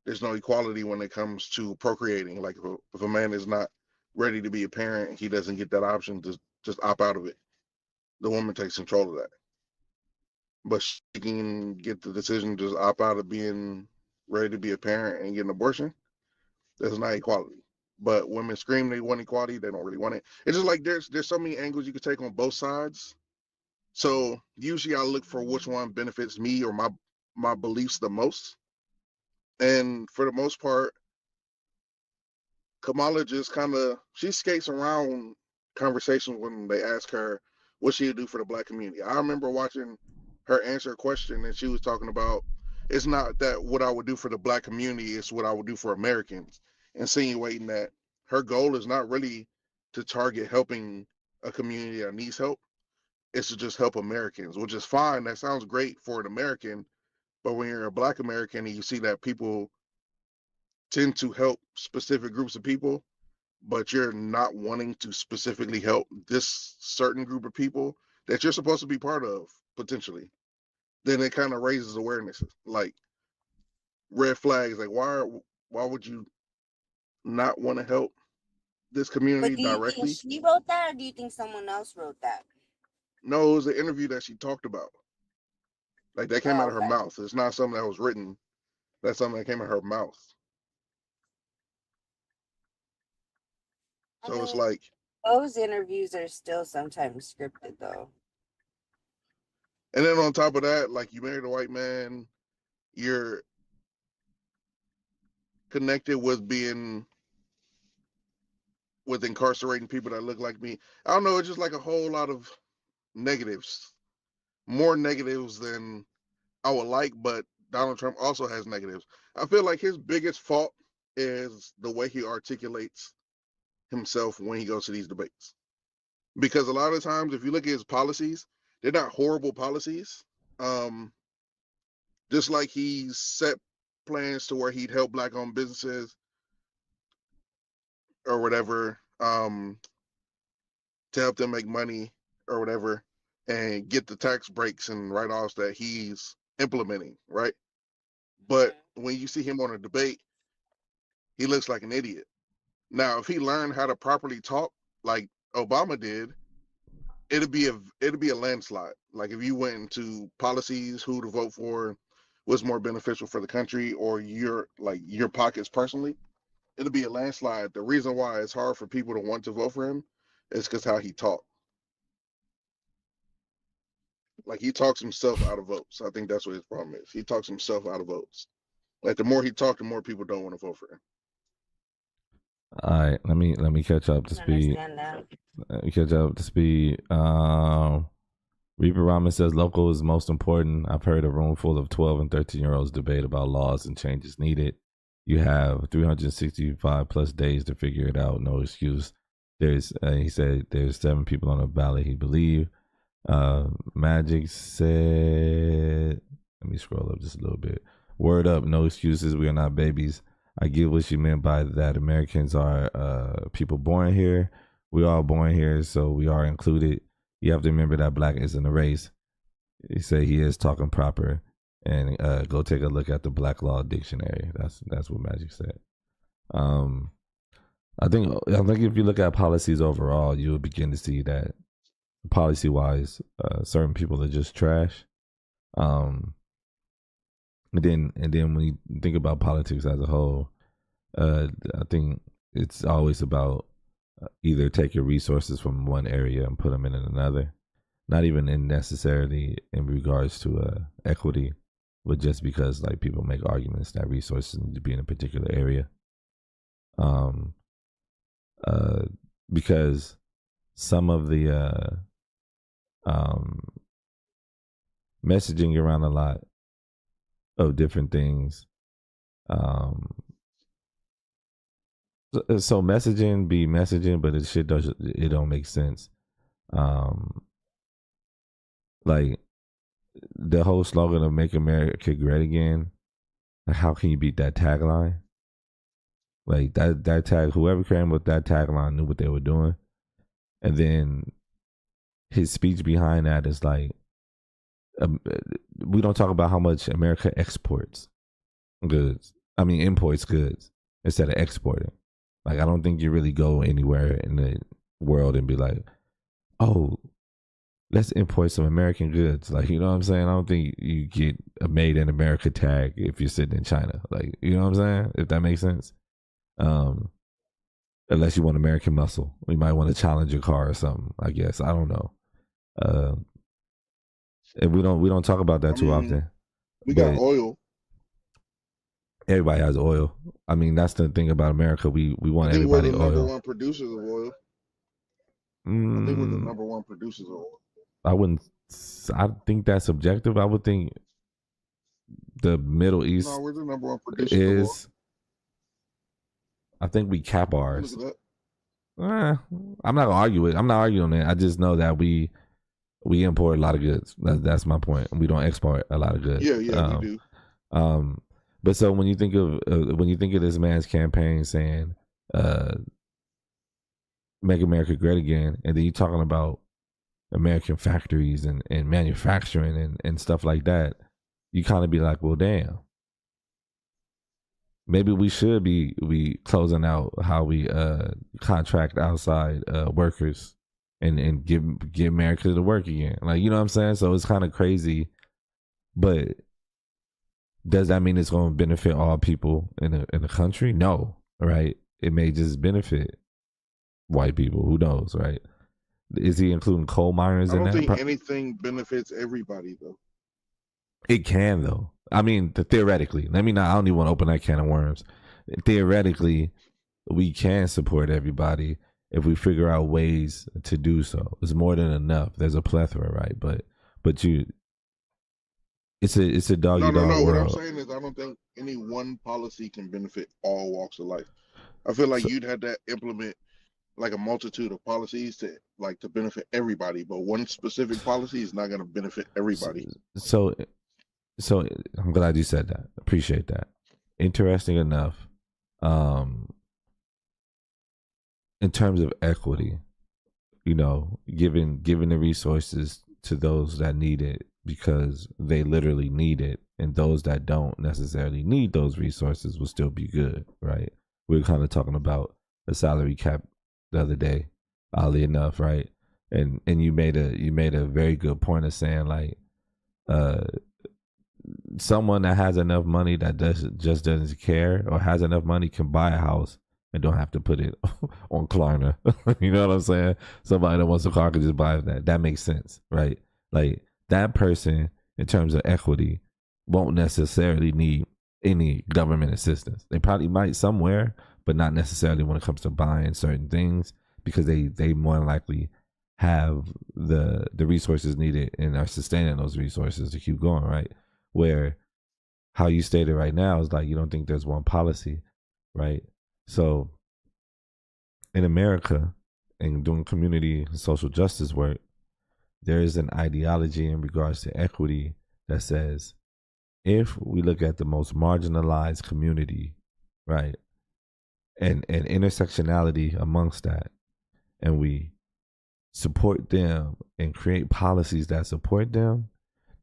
H: there's no equality when it comes to procreating. Like if a man is not ready to be a parent, he doesn't get that option to just opt out of it. The woman takes control of that. But she can get the decision to just opt out of being ready to be a parent and get an abortion. That's not equality. But women scream they want equality, they don't really want it. It's just like there's so many angles you could take on both sides. So usually I look for which one benefits me or my beliefs the most. And for the most part, Kamala just she skates around conversations when they ask her what she would do for the black community. I remember watching her answer a question and she was talking about it's not that what I would do for the black community, it's what I would do for Americans, insinuating that her goal is not really to target helping a community that needs help. It's to just help Americans, which is fine. That sounds great for an American, but when you're a black American and you see that people tend to help specific groups of people, but you're not wanting to specifically help this certain group of people that you're supposed to be part of potentially, then it kind of raises awareness, like red flags. Like why would you not want to help this
F: But
H: community
F: do you think
H: directly?
F: she wrote that, or do you think someone else wrote that?
H: No, it was an interview that she talked about. Like that came out
F: Oh,
H: of her
F: okay.
H: mouth. It's not something that was written. That's something that came out of her mouth.
F: I
H: So it's
F: mean,
H: like,
F: those interviews are still sometimes scripted, though.
H: and then on top of that, like you married a white man, you're connected with incarcerating people that look like me. I don't know. It's just like a whole lot of negatives, more negatives than I would like. But Donald Trump also has negatives. I feel like his biggest fault is the way he articulates himself when he goes to these debates. Because a lot of times, if you look at his policies, they're not horrible policies. Um, just like he set plans to where he'd help black-owned businesses or whatever, to help them make money or whatever, and get the tax breaks and write-offs that he's implementing, right? But when you see him on a debate, he looks like an idiot. Now, if he learned how to properly talk like Obama did, it'd be a landslide. Like if you went into policies, who to vote for, what's more beneficial for the country or your pockets personally, it'll be a landslide. The reason why it's hard for people to want to vote for him is because how he talks. Like he talks himself out of votes. I think that's what his problem is. He talks himself out of votes. Like the more he talks, the more people don't want to vote for him.
B: All right, let me catch up to
F: I
B: speed.
F: understand that.
B: Let me catch up to speed. Reaper Ramen says local is most important. I've heard a room full of 12 and 13-year-olds debate about laws and changes needed. You have 365 plus days to figure it out. No excuse. He said there's 7 people on the ballot, he believe. Magic said, let me scroll up just a little bit. Word up, no excuses. We are not babies. I get what she meant by that. Americans are people born here. We all born here, so we are included. You have to remember that black isn't a race. He said he is talking proper, and go take a look at the Black Law Dictionary. That's what Magic said. I think if you look at policies overall, you will begin to see that policy wise, certain people are just trash. And then when you think about politics as a whole, I think it's always about either take your resources from one area and put them in another. Not even necessarily in regards to equity, but just because like people make arguments that resources need to be in a particular area. Because some of the messaging around a lot of different things. So messaging be messaging, but it don't make sense. Like the whole slogan of "Make America Great Again." How can you beat that tagline? Like that tag, whoever came with that tagline knew what they were doing. And then his speech behind that is like, we don't talk about how much America exports goods. I mean, imports goods instead of exporting. Like, I don't think you really go anywhere in the world and be like, oh, let's import some American goods. Like, you know what I'm saying? I don't think you get a made in America tag if you're sitting in China. Like, you know what I'm saying? If that makes sense. Unless you want American muscle. You might want to challenge your car or something, I guess. I don't know. And we don't talk about that too often.
H: We got oil.
B: Everybody has oil. I mean, that's the thing about America. We want everybody
H: we're the number
B: oil.
H: one producers of oil. I think we're the number one producers of oil.
B: I think that's subjective. I would think the Middle East
H: we're the number one producer of oil.
B: I think we cap ours. I'm not gonna argue it. I'm not arguing it. I just know that we import a lot of goods. That's my point. We don't export a lot of goods.
H: Yeah, we do.
B: But so when you think of this man's campaign saying "Make America Great Again," and then you're talking about American factories and manufacturing and stuff like that, you kind of be like, well, damn. Maybe we should be closing out how we contract outside workers and give America to work again. Like, you know what I'm saying? So it's kind of crazy, but does that mean it's going to benefit all people in the country? No, right? It may just benefit white people. Who knows, right? Is he including coal miners in that?
H: I don't think anything benefits everybody, though.
B: It can, though. I mean, theoretically. I don't even want to open that can of worms. Theoretically, we can support everybody if we figure out ways to do so. It's more than enough. There's a plethora, right? But it's a dog eat dog world.
H: What I'm saying is, I don't think any one policy can benefit all walks of life. I feel like you'd have to implement like a multitude of policies to benefit everybody, but one specific policy is not going to benefit everybody.
B: So I'm glad you said that. Appreciate that. Interesting enough, in terms of equity, giving the resources to those that need it because they literally need it, and those that don't necessarily need those resources will still be good, right? We were kind of talking about a salary cap the other day, oddly enough, right? And you made a very good point of saying like, someone that has enough money that just doesn't care, or has enough money, can buy a house and don't have to put it on Klarna. You know what I'm saying? Somebody that wants a car can just buy that. That makes sense, right? Like, that person, in terms of equity, won't necessarily need any government assistance. They probably might somewhere, but not necessarily when it comes to buying certain things, because they more than likely have the resources needed and are sustaining those resources to keep going, right? Where how you stated right now is like, you don't think there's one policy, right? So in America, and doing community and social justice work, there is an ideology in regards to equity that says, if we look at the most marginalized community, right, and intersectionality amongst that, and we support them and create policies that support them,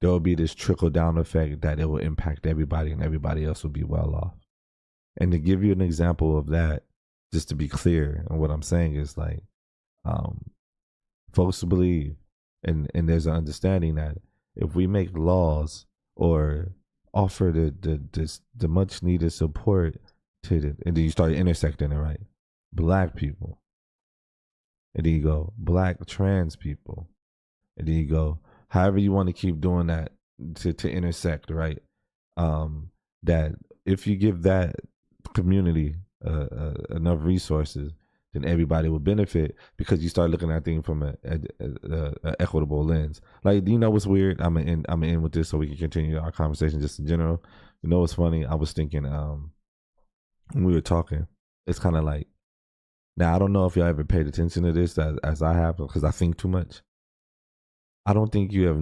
B: there will be this trickle down effect that it will impact everybody, and everybody else will be well off. And to give you an example of that, just to be clear, and what I'm saying is like, folks believe, and there's an understanding that if we make laws or offer the much needed support to and then you start intersecting it, right? Black people, and then you go Black trans people, and then you go however you want to keep doing that to intersect, right? That if you give that community enough resources, then everybody will benefit, because you start looking at things from a equitable lens. Like, you know what's weird? I'm gonna end with this so we can continue our conversation just in general. You know what's funny? I was thinking when we were talking, it's kind of like, now I don't know if y'all ever paid attention to this as I have, because I think too much. I don't think you have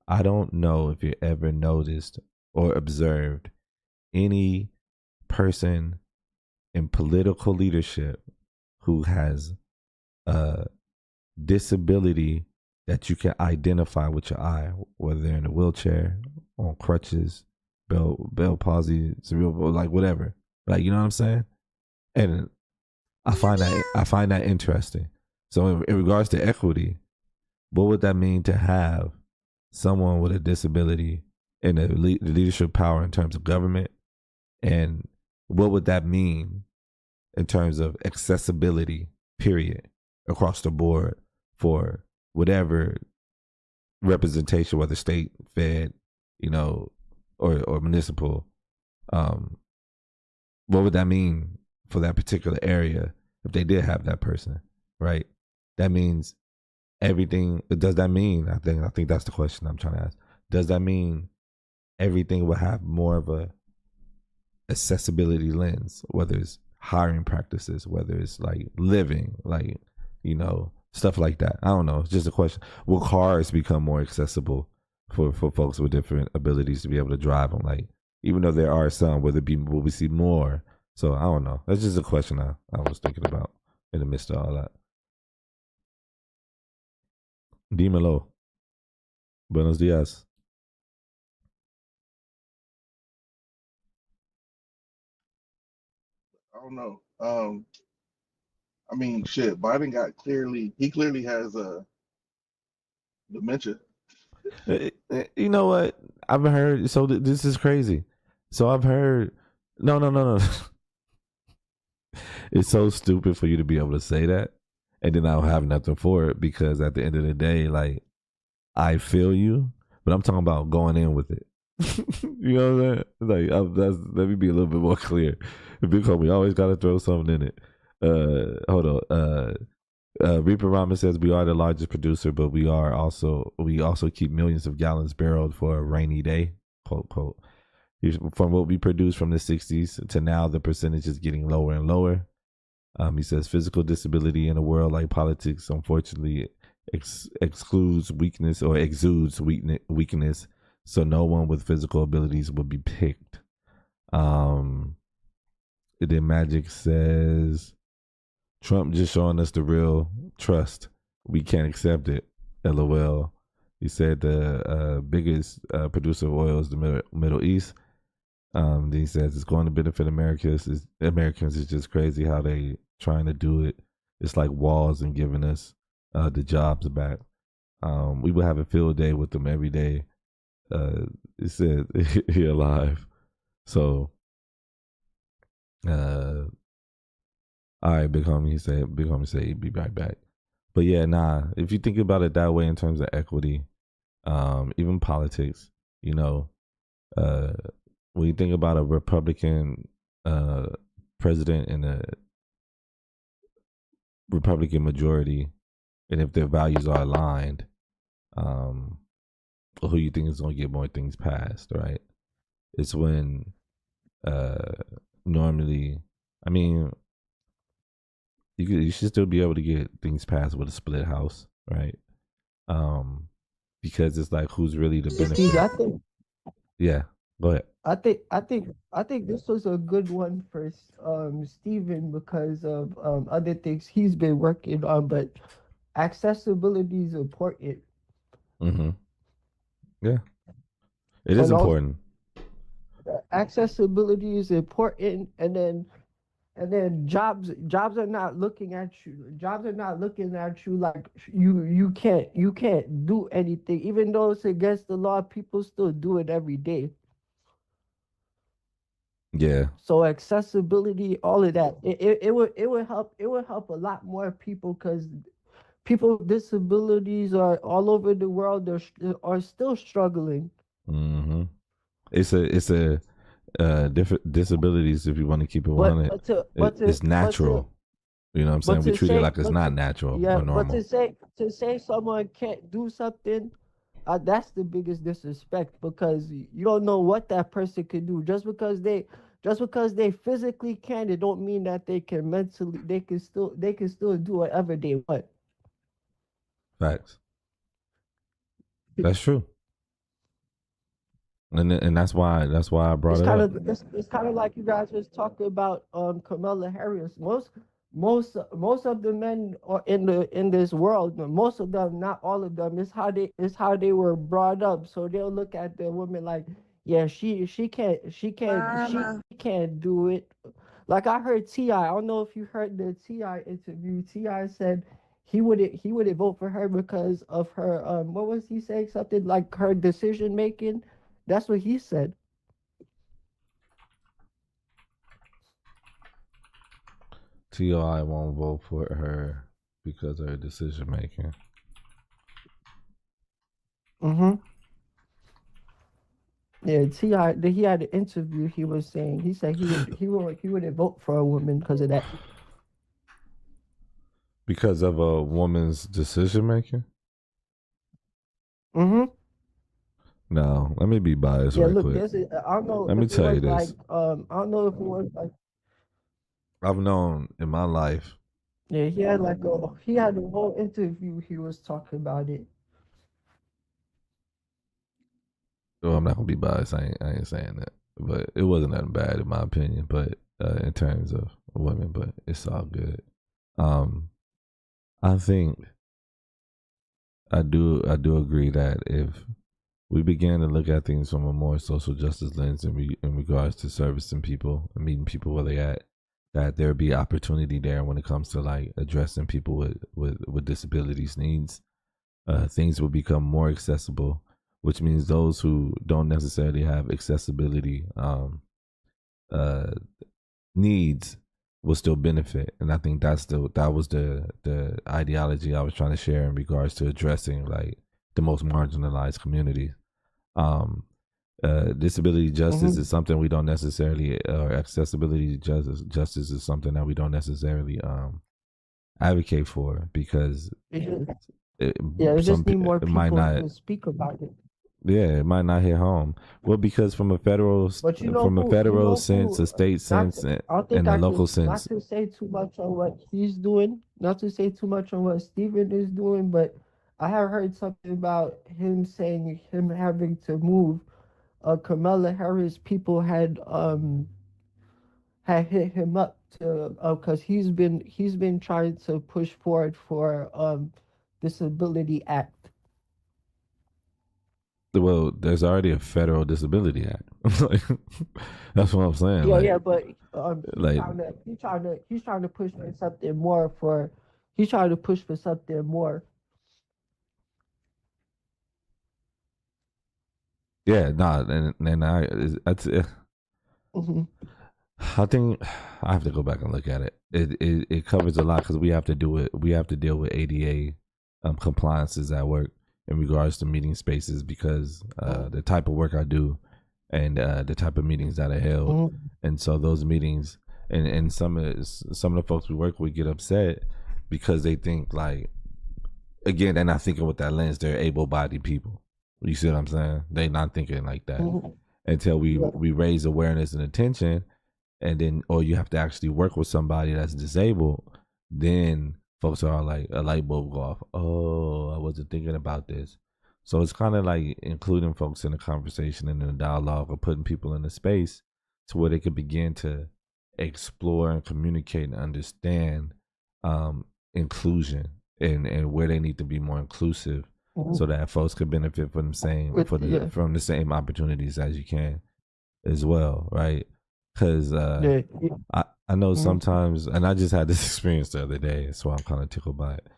B: I don't know if you ever noticed or observed any person in political leadership who has a disability that you can identify with your eye, whether they're in a wheelchair, on crutches, Bell palsy, cerebral, like whatever. Like, you know what I'm saying? And I find that interesting. So in regards to equity, what would that mean to have someone with a disability in the leadership power in terms of government? And what would that mean in terms of accessibility, period, across the board for whatever representation, whether state, fed, you know, or municipal? What would that mean for that particular area if they did have that person, right? That means everything. Does that mean? I think that's the question I'm trying to ask. Does that mean everything will have more of a accessibility lens, whether it's hiring practices, whether it's like living, like, you know, stuff like that? I don't know. It's just a question. Will cars become more accessible for folks with different abilities to be able to drive them? Like, even though there are some, will we see more? So I don't know. That's just a question I was thinking about in the midst of all that. Dímelo. Buenos días.
H: I don't know. I mean, shit. Biden he clearly has dementia.
B: You know what? I've heard. So this is crazy. So I've heard. No. It's so stupid for you to be able to say that, and then I'll have nothing for it, because at the end of the day, like, I feel you, but I'm talking about going in with it. You know what I'm saying? Like, let me be a little bit more clear. Because we always got to throw something in it. Hold on. Reaper Ramen says we are the largest producer, but we also keep millions of gallons barreled for a rainy day. Quote quote. From what we produced from the 60s to now, the percentage is getting lower and lower. He says physical disability in a world like politics, unfortunately, excludes weakness or exudes weakness. So no one with physical abilities would be picked. Then Magic says Trump just showing us the real trust. We can't accept it. LOL. He said the biggest producer of oil is the Middle East. Then he says it's going to benefit Americans. It's just crazy how they trying to do it. It's like walls and giving us the jobs back. We would have a field day with them every day. It said he alive. So, all right, Big homie said he'd be right back. But yeah, if you think about it that way in terms of equity, even politics, you know, when you think about a Republican president and a Republican majority, and if their values are aligned, who you think is going to get more things passed, right? It's when normally, I mean, you should still be able to get things passed with a split house, right? Because it's like, who's really the benefit? Yeah, go ahead.
C: I think this was a good one for Steven because of other things he's been working on, but accessibility is important.
B: Mm-hmm. Yeah, it is important.
C: Accessibility is important, and then jobs are not looking at you. Jobs are not looking at you like you can't do anything, even though it's against the law. People still do it every day.
B: Yeah.
C: So accessibility, all of that, it would help a lot more people, because people with disabilities are all over the world. They are still struggling.
B: Mm-hmm. It's a different disabilities, if you want to keep it 100. It's natural. You know what I'm saying? We treat it like it's not natural or normal.
C: But to say someone can't do something, that's the biggest disrespect, because you don't know what that person could do. Just because they physically can, it don't mean that they can mentally. They can still do whatever they want.
B: Facts. That's true. And that's why I brought it up.
C: It's kind of like you guys was talking about Kamala Harris. most of the men in this world, most of them, not all of them, is how they were brought up. So they'll look at the woman like, yeah, she
F: Mama.
C: can't do it. Like I heard Ti. I don't know if you heard the Ti interview. Ti said he wouldn't vote for her because of her what was he saying, something like her decision making. That's what he said.
B: T.O.I. won't vote for her because of her decision making.
C: Mm-hmm. Yeah, Ti. He had an interview. He was saying he said he wouldn't vote for a woman because of that.
B: Because of a woman's decision making?
C: Mm-hmm.
B: No, let me be biased
C: Yeah,
B: right
C: look,
B: quick.
C: I don't know
B: Let me
C: if it
B: tell you
C: was like
B: this.
C: I don't know if it was like
B: I've known in my life,
C: yeah, he had a whole interview. He was talking about it.
B: well, I'm not gonna be biased. I ain't saying that, but it wasn't that bad in my opinion. But in terms of women, but it's all good. Um, I think I do agree that if we began to look at things from a more social justice lens in regards to servicing people and meeting people where they at, that there be opportunity there when it comes to like addressing people with disabilities needs. Things will become more accessible, which means those who don't necessarily have accessibility uh, needs will still benefit. And I think that was the ideology I was trying to share in regards to addressing like the most marginalized communities. Um, Disability justice
C: Mm-hmm.
B: is something we don't necessarily, or accessibility justice is something that we don't necessarily advocate for because
C: It just,
B: it,
C: yeah, it
B: some
C: just need more
B: it might
C: people
B: not,
C: to speak about it.
B: yeah, it might not hit home. Well, because
C: But
B: from a
C: you
B: federal
C: know
B: sense,
C: who,
B: a state
C: not
B: sense,
C: to, I don't
B: and
C: think
B: a
C: I
B: local
C: could, not
B: sense.
C: to say too much on what he's doing, not to say too much on what Steven is doing, but I have heard something about him saying him having to move. Kamala Harris people had hit him up to because he's been trying to push forward for disability act.
B: Well, there's already a federal disability act. Like, that's what I'm saying.
C: Yeah, yeah, but
B: Like,
C: he's trying to push for something more for he's trying to push for something more.
B: yeah, nah, and
C: Hmm.
B: I think I have to go back and look at it. It covers a lot because we have to do it. We have to deal with ADA compliances at work in regards to meeting spaces because the type of work I do and the type of meetings that are held,
C: Hmm.
B: and so those meetings and some of the folks we work with get upset because they think like, again, they're not thinking with that lens. They're able-bodied people. You see what I'm saying? They're not thinking like that
C: Hmm.
B: until
C: Yeah.
B: we raise awareness and attention, and then or you have to actually work with somebody that's disabled. Then folks are like a light bulb go off. Oh, I wasn't thinking about this. So it's kind of like including folks in the conversation and in the dialogue, or putting people in a space to where they could begin to explore and communicate and understand inclusion and where they need to be more inclusive
C: Hmm.
B: so that folks could benefit from the same
C: Yeah,
B: from the same opportunities as you can as well, right? Because
C: yeah.
B: I know
C: Hmm.
B: sometimes, and I just had this experience the other day, so I'm kind of tickled by it.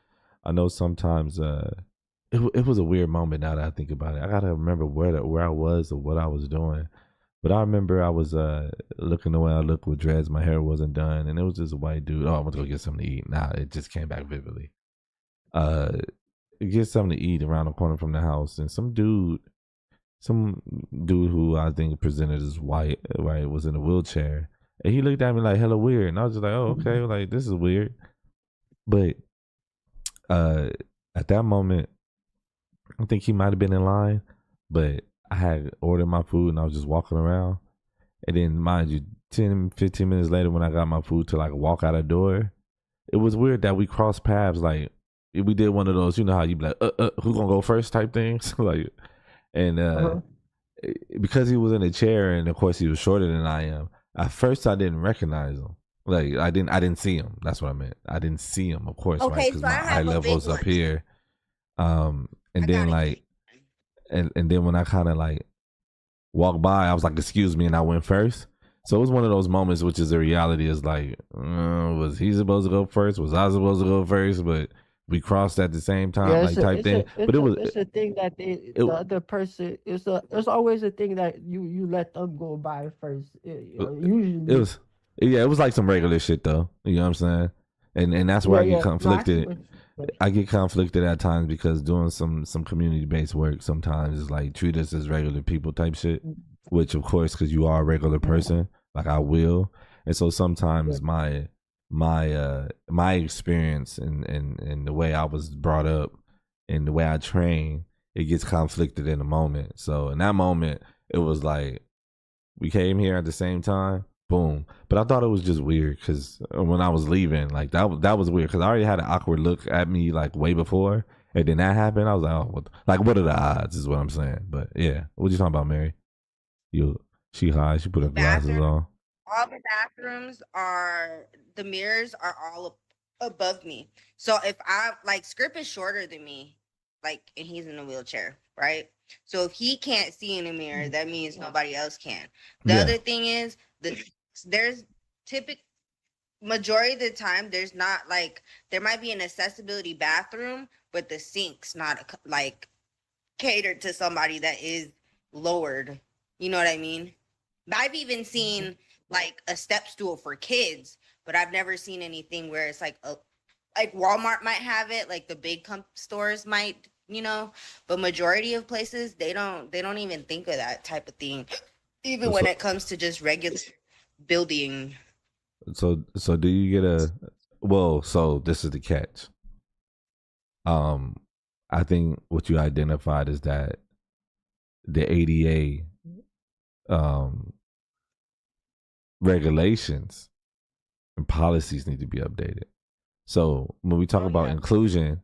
B: I know sometimes it was a weird moment. Now that I think about it, I gotta remember where I was or what I was doing. But I remember I was looking the way I looked with dreads. My hair wasn't done, and it was just a white dude. Oh, I went to go get something to eat. Now it just came back vividly. Uh, get something to eat around the corner from the house, and some dude who I think presented as white, right, was in a wheelchair, and he looked at me like hella weird, and I was just like, oh, okay, like this is weird. But uh, at that moment, I think he might have been in line, but I had ordered my food and I was just walking around, and then mind you, 10, 15 minutes later when I got my food to like walk out the door, it was weird that we crossed paths. Like we did one of those, you know how you be like, who gonna go first type things, like, and
C: Uh-huh.
B: because he was in a chair and of course he was shorter than I am. At first, I didn't recognize him. Like I didn't see him. That's what I meant. I didn't see him, of course, right?
F: Okay,
B: Because
F: so I
B: my eye
F: have a big
B: level's up
F: one.
B: here. And
F: I
B: then
F: gotta
B: like,
F: get
B: and then when I kind of like walked by, I was like, "Excuse me," and I went first. So it was one of those moments, which is the reality, is like, was he supposed to go first? Was I supposed to go first? But we crossed at the same time,
C: Yeah,
B: like type thing. But
C: it's a thing that
B: it,
C: the other person it's always a thing that you let them go by first.
B: it
C: Usually,
B: was yeah, it was like some regular shit though. You know what I'm saying? And that's where
C: yeah,
B: I get
C: yeah. No, I see
B: conflicted.
C: what you're saying.
B: I get conflicted at times because doing some community based work sometimes is like treat us as regular people type shit, which of course because you are a regular person, like I will, and so
C: Yeah.
B: sometimes my experience and the way I was brought up and the way I train, it gets conflicted in a moment. So in that moment, it was like we came here at the same time. Boom. But I thought it was just weird because when I was leaving, like that was weird because I already had an awkward look at me like way before, and then that happened. I was like, oh, what are the odds? Is what I'm saying. But yeah, what you talking about, Mary? She high. She put her glasses
F: bathroom.
B: on.
F: All the bathrooms are the mirrors are all above me. So if I like Script is shorter than me, like and he's in a wheelchair, right? So if he can't see in the mirror, that means nobody else can. The
B: Yeah.
F: other thing is there's typical majority of the time there's not like there might be an accessibility bathroom, but the sink's not like catered to somebody that is lowered. You know what I mean? I've even seen like a step stool for kids, but I've never seen anything where it's like like Walmart might have it, like the big stores might, you know, but majority of places they don't even think of that type of thing, even when it comes to just regular building.
B: So do you get a well? So this is the catch. I think what you identified is that the ADA regulations and policies need to be updated. So when we talk about inclusion,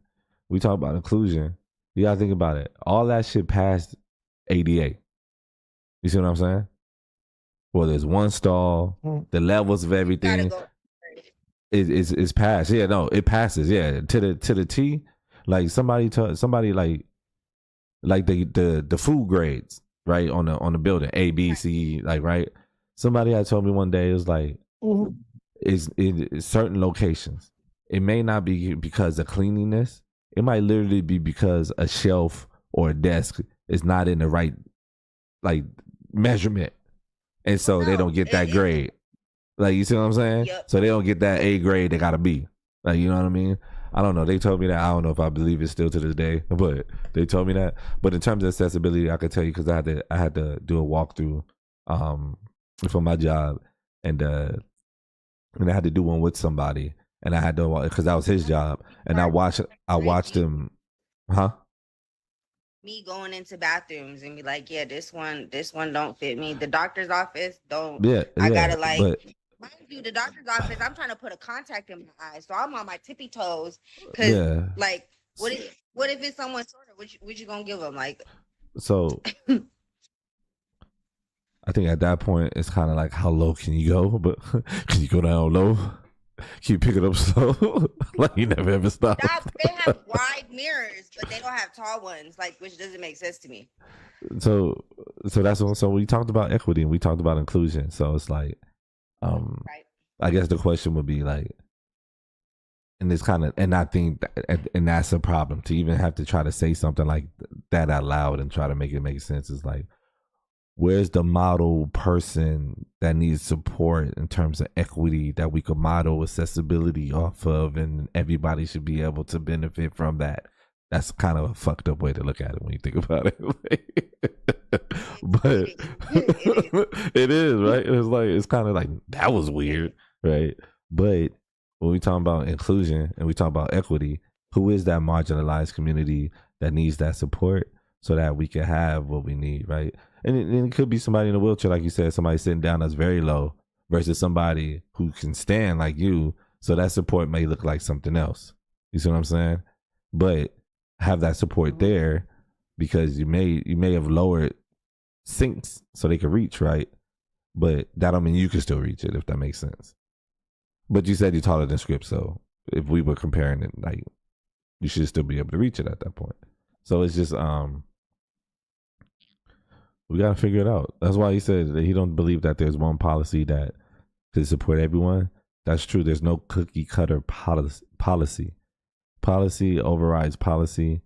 B: you gotta think about it. All that shit passed ADA. You see what I'm saying? Well, there's one stall, the levels of everything is passed. Yeah, no, it passes. Yeah, to the T. Like somebody like the food grades, right, on the building, A, B, C, like, right. Somebody had told me one day, it was like, it's certain locations. It may not be because of cleanliness. It might literally be because a shelf or a desk is not in the right like measurement, and so they don't get that grade. Like, you see what I'm saying?
F: Yep.
B: So they don't get that A grade. They got to B. Like, you know what I mean? I don't know. They told me that. I don't know if I believe it still to this day, but they told me that. But in terms of accessibility, I could tell you because I had to do a walkthrough for my job, and I had to do one with somebody, and I had to because that was his job, and I watched him, huh?
F: Me going into bathrooms and be like, yeah, this one don't fit me. The doctor's office don't.
B: Yeah,
F: I
B: yeah,
F: gotta like.
B: but
F: Mind you, the doctor's office, I'm trying to put a contact in my eye, so I'm on my tippy toes. Cause
B: yeah.
F: like, what if it's someone shorter? What you gonna give them? Like,
B: So I think at that point it's kind of like, how low can you go? But can you go down low? Can you pick it up slow? Like you never ever stop.
F: they have wide mirrors, but they don't have tall ones. Like, which doesn't make sense to me.
B: So that's what. So we talked about equity and we talked about inclusion. So it's like,
F: Right.
B: I guess the question would be like, and it's kind of, and I think, and that's a problem to even have to try to say something like that out loud and try to make it make sense. Is like, where's the model person that needs support in terms of equity that we could model accessibility off of, and everybody should be able to benefit from that? That's kind of a fucked up way to look at it when you think about it. But it is, right? It's like, it's kind of like, that was weird, right? But when we talk about inclusion and we talk about equity, who is that marginalized community that needs that support so that we can have what we need, right? And it could be somebody in a wheelchair, like you said, somebody sitting down that's very low versus somebody who can stand like you. So that support may look like something else. You see what I'm saying? But have that support there because you may have lowered sinks so they could reach, right? But that don't mean you can still reach it, if that makes sense. But you said you're taller than Script, so if we were comparing it, like you should still be able to reach it at that point. So it's just we gotta figure it out. That's why he said that he don't believe that there's one policy that could support everyone. That's true. There's no cookie cutter policy. Policy overrides policy.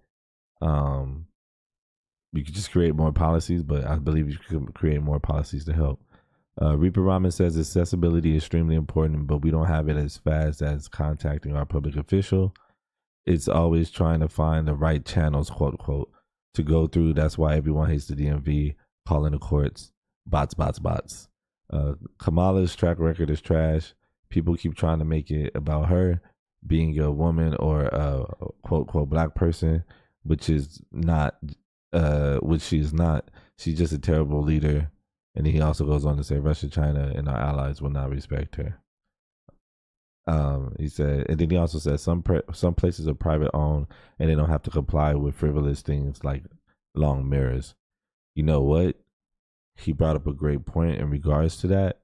B: You could just create more policies, but I believe you could create more policies to help. Reaper Ramen says accessibility is extremely important, but we don't have it as fast as contacting our public official. It's always trying to find the right channels, quote unquote, to go through. That's why everyone hates the DMV, calling the courts, bots. Kamala's track record is trash. People keep trying to make it about her being a woman or a quote unquote black person, which is not, which she is not. She's just a terrible leader. And he also goes on to say Russia, China, and our allies will not respect her. He said, and then he also said some places are private owned and they don't have to comply with frivolous things like long mirrors. You know what? He brought up a great point in regards to that.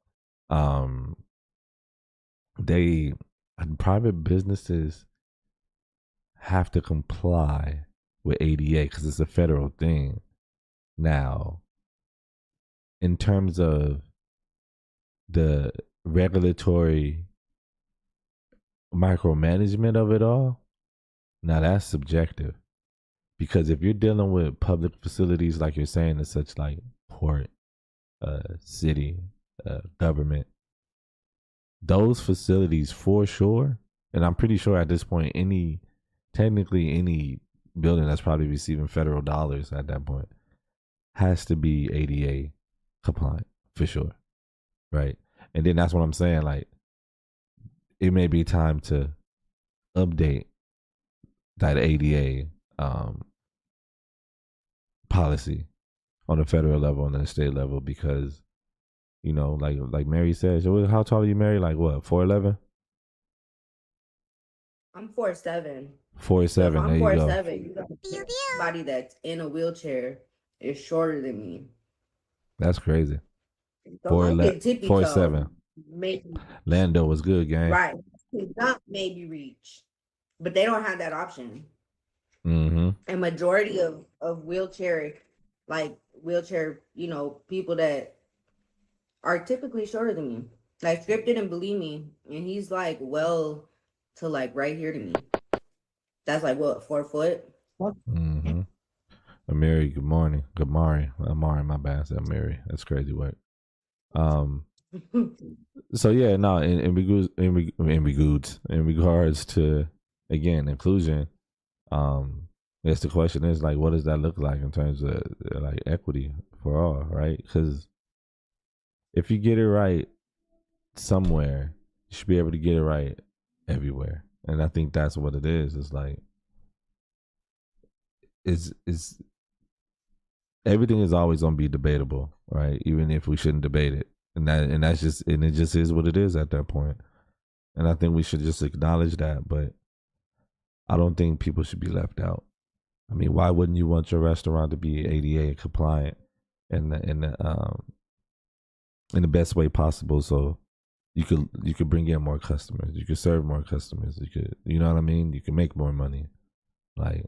B: Private businesses have to comply with ADA because it's a federal thing. Now, in terms of the regulatory micromanagement of it all, now that's subjective. Because if you're dealing with public facilities, like you're saying, as such like port, city, government, those facilities for sure, and I'm pretty sure at this point, technically any building that's probably receiving federal dollars at that point has to be ADA compliant for sure, right? And then that's what I'm saying. Like, it may be time to update that ADA policy on the federal level and the state level because, you know, like Mary says, how tall are you, Mary? Like what, 4'11"?
F: I'm 4'7".
B: 4'7".
F: I'm
B: There you
F: 4'7". You got somebody that's in a wheelchair is shorter than me.
B: That's crazy.
F: So I get tippy
B: 4'7".
F: Maybe
B: Lando was good, gang.
F: right. Not maybe reach, but they don't have that option.
B: Mm-hmm.
F: And majority of wheelchair, you know, people that are typically shorter than me. Like Script didn't believe me, and he's like well to like right here to me. That's like what, 4 foot?
B: Mm-hmm. Amiri, good morning. Good morning. Amari, my bad. I said Amiri. That's crazy work. So yeah, no, in regards to again inclusion, yes, the question is like, what does that look like in terms of like equity for all, right? Because if you get it right somewhere, you should be able to get it right everywhere, and I think that's what it is. It's like it's everything is always gonna be debatable, right? Even if we shouldn't debate it. And it just is what it is at that point. And I think we should just acknowledge that, but I don't think people should be left out. I mean, why wouldn't you want your restaurant to be ADA compliant in the best way possible so you could bring in more customers, you could serve more customers, you know what I mean? You can make more money. Like,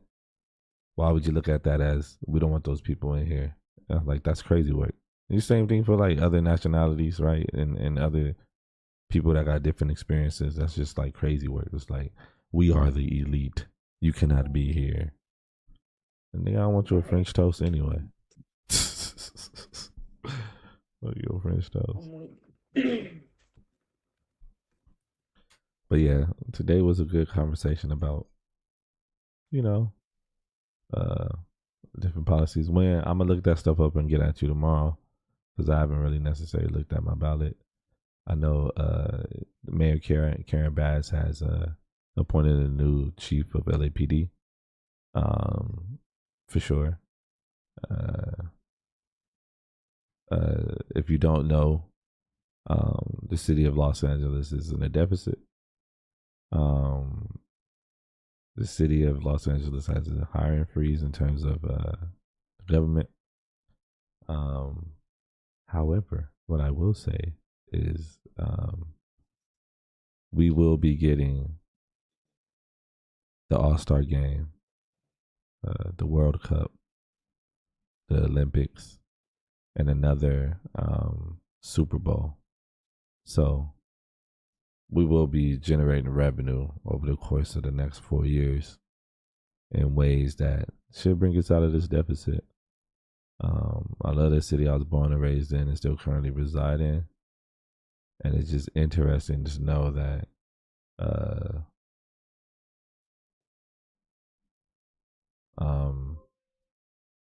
B: why would you look at that as we don't want those people in here? Like, that's crazy work. The same thing for like other nationalities, right? And other people that got different experiences. That's just like crazy work. It's like, we are the elite. You cannot be here. And nigga, I don't want your French toast anyway. What your French toast? But yeah, today was a good conversation about, you know, different policies. When I'm gonna look that stuff up and get at you tomorrow. Because I haven't really necessarily looked at my ballot. I know Mayor Karen Bass has appointed a new chief of LAPD, for sure. If you don't know, the city of Los Angeles is in a deficit. The city of Los Angeles has a hiring freeze in terms of government. However, what I will say is we will be getting the All-Star Game, the World Cup, the Olympics, and another Super Bowl. So we will be generating revenue over the course of the next 4 years in ways that should bring us out of this deficit. I love the city I was born and raised in and still currently reside in. And it's just interesting to know that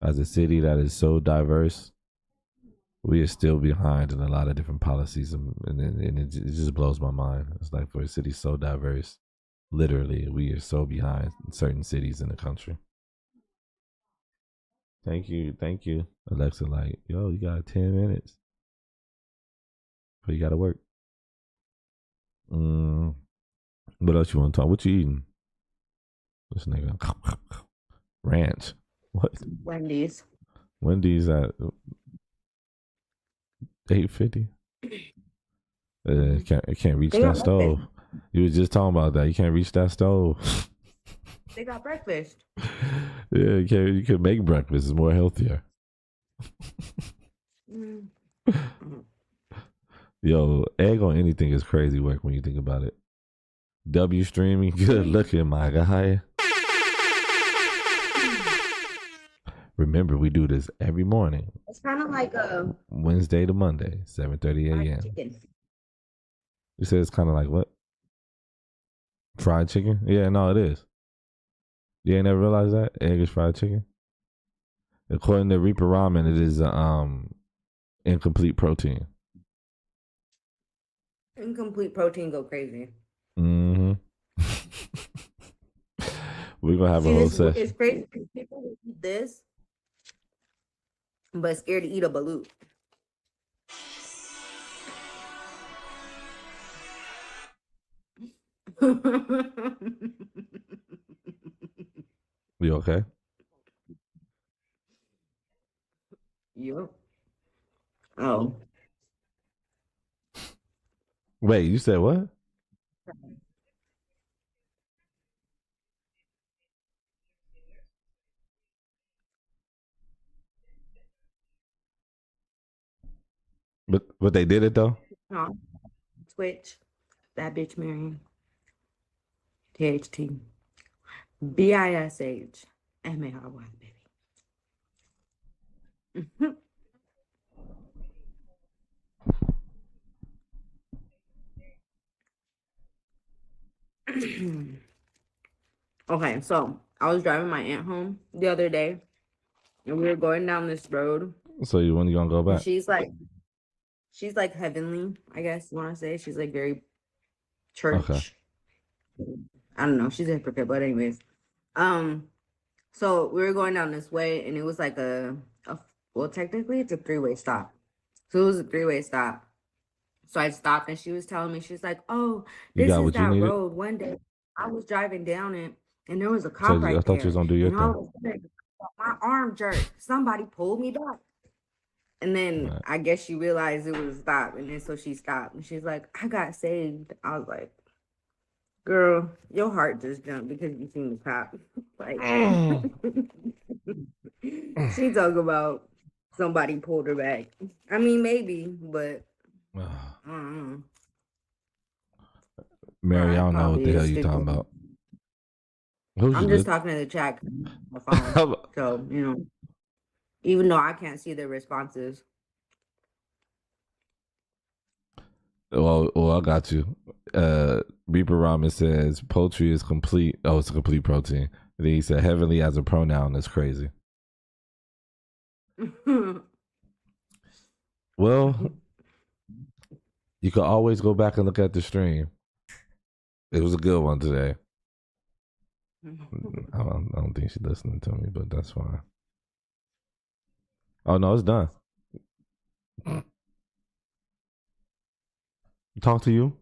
B: as a city that is so diverse, we are still behind in a lot of different policies, and it just blows my mind. It's like, for a city so diverse, literally, we are so behind in certain cities in the country. Thank you. Alexa, like, yo, you got 10 minutes. But you got to work. What else you want to talk? What you eating? This nigga. Ranch. What?
F: Wendy's.
B: Wendy's at $8.50. Can't reach that stove. You was just talking about that. You can't reach that stove.
F: They got breakfast.
B: Yeah, you can make breakfast. It's more healthier. Yo, egg on anything is crazy work when you think about it. W streaming, good looking, my guy. Remember, we do this every morning.
F: It's kind of like a
B: Wednesday to Monday, 7:30 a.m.
F: chicken.
B: You said it's kind of like what? Fried chicken? Yeah, no, it is. You ain't never realized that? Egg is fried chicken? According to Reaper Ramen, it is incomplete protein.
F: Incomplete protein go crazy.
B: Mm-hmm. We're going to have a whole session.
F: It's crazy because people will eat this, but scared to eat a balut.
B: You okay?
F: Yep. Oh.
B: Wait, you said what? But they did it though?
F: No. Twitch. That bitch Marion. THT. BISHMARY, baby. Okay, so I was driving my aunt home the other day, and we were going down this road.
B: So when you gonna go back?
F: She's like heavenly, I guess you want to say. She's like very church.
B: Okay.
F: I don't know. She's a hypocrite, but anyways, so we were going down this way, and it was like well, technically it's a 3-way stop. So it was a 3-way stop. So I stopped, and she was telling me, she's like, "Oh, this is that road." One day I was driving down it, and there was a cop right there.
B: I thought you was gonna do your thing.
F: My arm jerked. Somebody pulled me back. And then
B: Right.
F: I guess she realized it was a stop. And then so she stopped. And she's like, "I got saved." I was like, "Girl, your heart just jumped because you seen the cop." Like, she talk about somebody pulled her back. I mean, maybe, but
B: Mary, I don't know what the hell you talking about.
F: I'm just talking to the chat on my phone. So, even though I can't see the responses.
B: Well, I got you. Reaper Ramen says poultry is complete. Oh, it's a complete protein. Then he said heavenly as a pronoun. That's crazy. Well, you can always go back and look at the stream. It was a good one today. I don't think she's listening to me, but that's fine. Oh no, it's done. Talk to you.